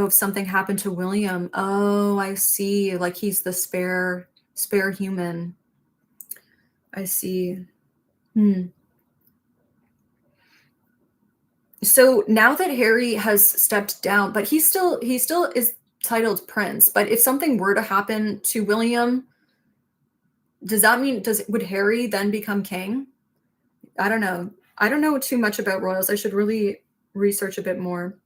something happened to William. Oh, I see. Like he's the spare human. I see. So now that Harry has stepped down, but he still is titled prince. But if something were to happen to William, does that mean would Harry then become king? I don't know. I don't know too much about royals. I should really research a bit more.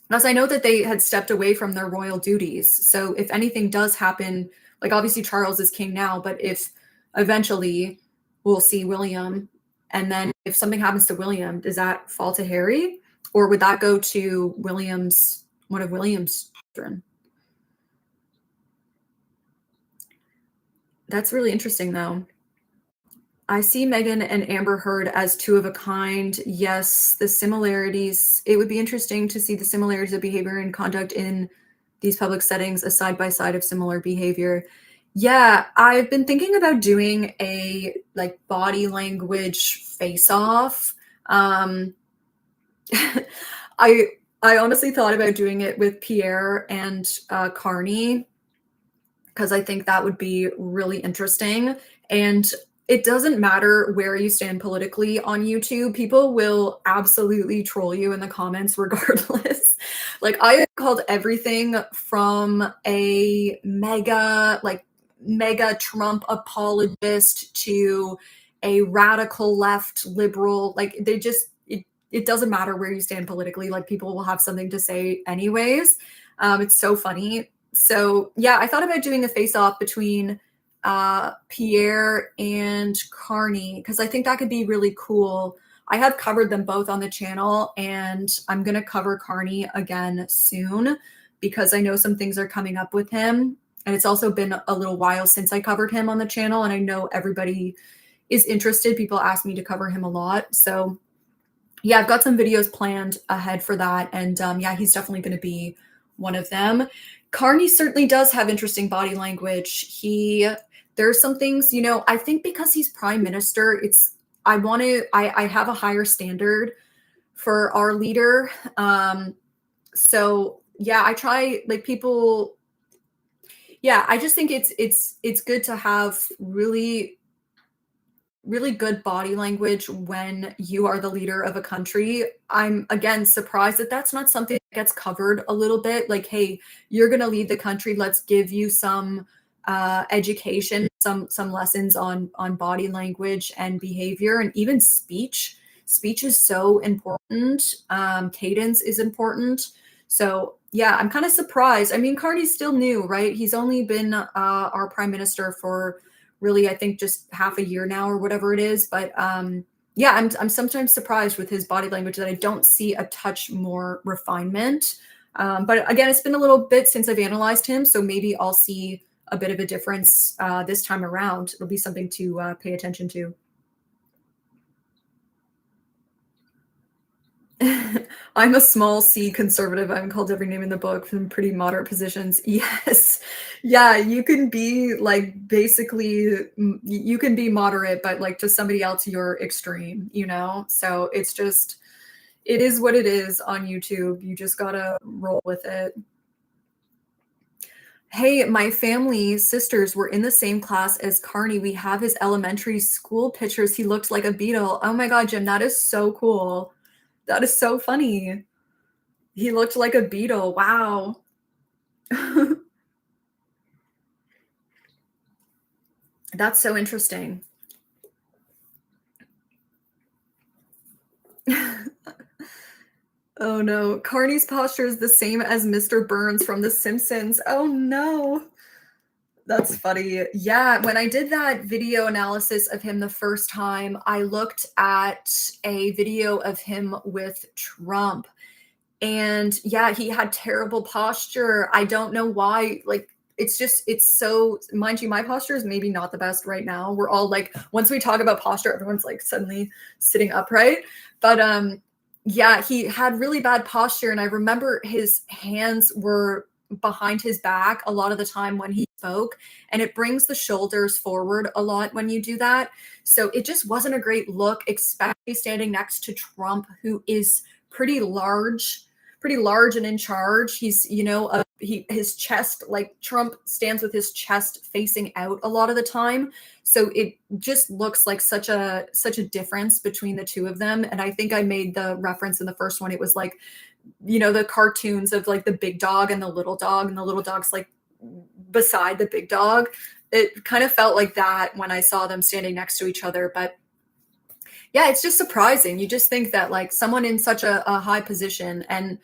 Plus, I know that they had stepped away from their royal duties. So if anything does happen, like obviously Charles is king now, but if eventually we'll see William, and then if something happens to William, does that fall to Harry? Or would that go to one of William's children? That's really interesting, though. I see Meghan and Amber Heard as two of a kind. Yes, the similarities. It would be interesting to see the similarities of behavior and conduct in these public settings, a side by side of similar behavior. Yeah, I've been thinking about doing a body language face-off. I honestly thought about doing it with Pierre and Carney, because I think that would be really interesting. And it doesn't matter where you stand politically on YouTube. People will absolutely troll you in the comments regardless. I have called everything from a mega Trump apologist to a radical left liberal. It doesn't matter where you stand politically. People will have something to say anyways. It's so funny. So yeah, I thought about doing a face-off between Pierre and Carney, because I think that could be really cool. I have covered them both on the channel, and I'm going to cover Carney again soon because I know some things are coming up with him. And it's also been a little while since I covered him on the channel, and I know everybody is interested. People ask me to cover him a lot. So yeah, I've got some videos planned ahead for that. And yeah, he's definitely going to be one of them. Carney certainly does have interesting body language. There's some things, I think because he's prime minister, I have a higher standard for our leader. So yeah, I try people. Yeah, I just think it's good to have really, really good body language when you are the leader of a country. I'm again surprised that that's not something that gets covered a little bit. Hey, you're going to lead the country. Let's give you some education, some lessons on body language and behavior, and even speech. Speech is so important. Cadence is important. So yeah, I'm kind of surprised. I mean, Carney's still new, right? He's only been our prime minister for really, I think, just half a year now or whatever it is. But yeah, I'm sometimes surprised with his body language that I don't see a touch more refinement. But again, it's been a little bit since I've analyzed him, so maybe I'll see a bit of a difference this time around. It'll be something to pay attention to. I'm a small C conservative. I'm called every name in the book from pretty moderate positions. Yes. Yeah, you can be basically, you can be moderate, but to somebody else, you're extreme, So it's just, it is what it is on YouTube. You just gotta roll with it. Hey, my family sisters were in the same class as Carney. We have his elementary school pictures. He looked like a beetle. Oh my God, Jim, that is so cool. That is so funny. He looked like a beetle. Wow. That's so interesting. Oh no. Carney's posture is the same as Mr. Burns from The Simpsons. Oh no. That's funny. Yeah, when I did that video analysis of him the first time, I looked at a video of him with Trump. And yeah, he had terrible posture. I don't know why. Like, it's so, mind you, my posture is maybe not the best right now. We're all like, once we talk about posture, everyone's like suddenly sitting upright. But yeah, he had really bad posture. And I remember his hands were behind his back a lot of the time when he spoke, and it brings the shoulders forward a lot when you do that. So it just wasn't a great look, especially standing next to Trump, who is pretty large and in charge. He's, his chest, like Trump stands with his chest facing out a lot of the time. So it just looks like such a difference between the two of them. And I think I made the reference in the first one. It was like, the cartoons of like the big dog and the little dog, and the little dog's like beside the big dog. It kind of felt like that when I saw them standing next to each other. But yeah, it's just surprising. You just think that like someone in such a high position, and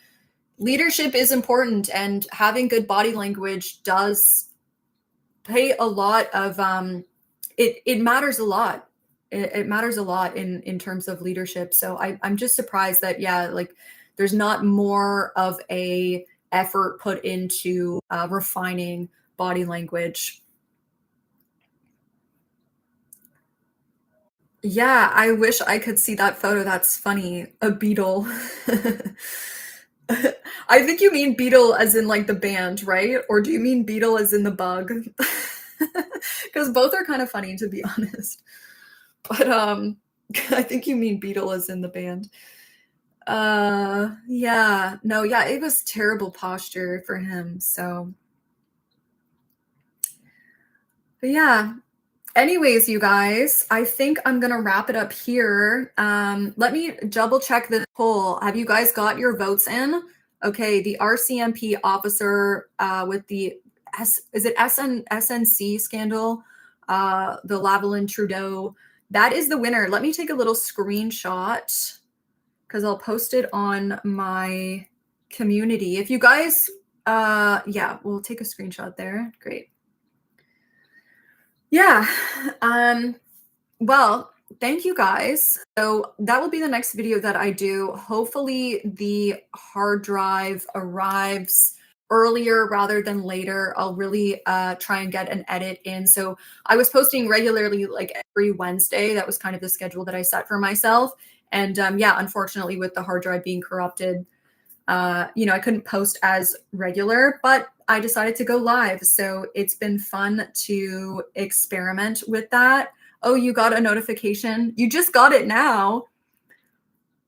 leadership is important, and having good body language does play a lot of it matters a lot. It matters a lot in terms of leadership. So I'm just surprised that, yeah, like there's not more of a effort put into refining body language. Yeah, I wish I could see that photo. That's funny. A beetle. I think you mean beetle as in like the band, right? Or do you mean beetle as in the bug? Because both are kind of funny, to be honest. But I think you mean beetle as in the band. Yeah. No, yeah, it was terrible posture for him. So, but yeah. Anyways, you guys, I think I'm gonna wrap it up here. Let me double check this poll. Have you guys got your votes in? Okay, the RCMP officer with the is it SNC scandal? The Lavalin Trudeau. That is the winner. Let me take a little screenshot because I'll post it on my community. If you guys, yeah, we'll take a screenshot there. Great. Yeah. Well, thank you guys. So that will be the next video that I do. Hopefully the hard drive arrives earlier rather than later. I'll really try and get an edit in. So I was posting regularly like every Wednesday. That was kind of the schedule that I set for myself. And yeah, unfortunately with the hard drive being corrupted, I couldn't post as regular, but I decided to go live. So it's been fun to experiment with that. Oh, you got a notification? You just got it now.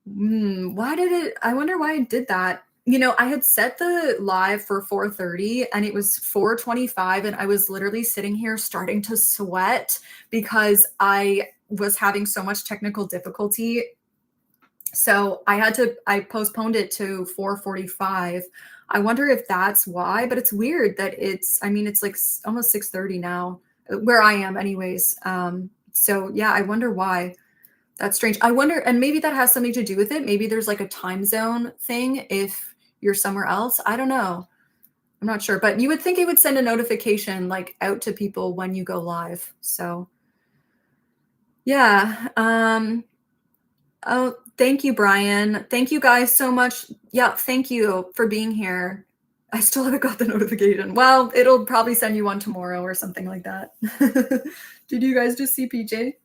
I wonder why I did that. I had set the live for 4:30 and it was 4:25 and I was literally sitting here starting to sweat because I was having so much technical difficulty. So I postponed it to 4:45. I wonder if that's why, but it's weird that it's like almost 6:30 now where I am anyways. So yeah, I wonder why. That's strange. I wonder, and maybe that has something to do with it. Maybe there's like a time zone thing if you're somewhere else. I don't know. I'm not sure, but you would think it would send a notification like out to people when you go live. So yeah. Oh, thank you, Brian. Thank you guys so much. Yeah, thank you for being here. I still haven't got the notification. Well, it'll probably send you one tomorrow or something like that. Did you guys just see PJ?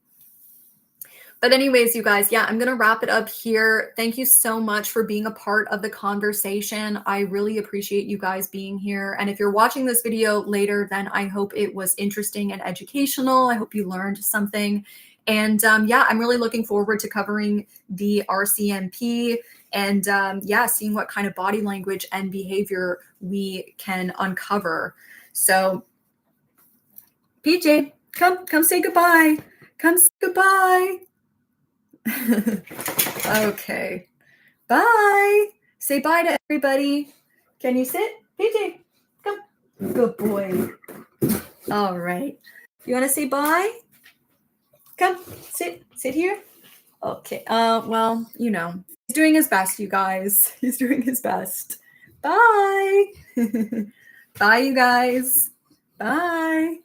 But anyways, you guys, yeah, I'm going to wrap it up here. Thank you so much for being a part of the conversation. I really appreciate you guys being here. And if you're watching this video later, then I hope it was interesting and educational. I hope you learned something. And yeah, I'm really looking forward to covering the RCMP and yeah, seeing what kind of body language and behavior we can uncover. So PJ, come say goodbye. Come say goodbye. Okay. Bye. Say bye to everybody. Can you sit? PJ, come. Good boy. All right. You want to say bye? Come, sit here. Okay. Well, you know, he's doing his best, you guys. He's doing his best. Bye. Bye, you guys. Bye.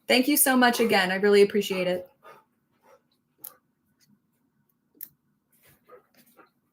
Thank you so much again. I really appreciate it.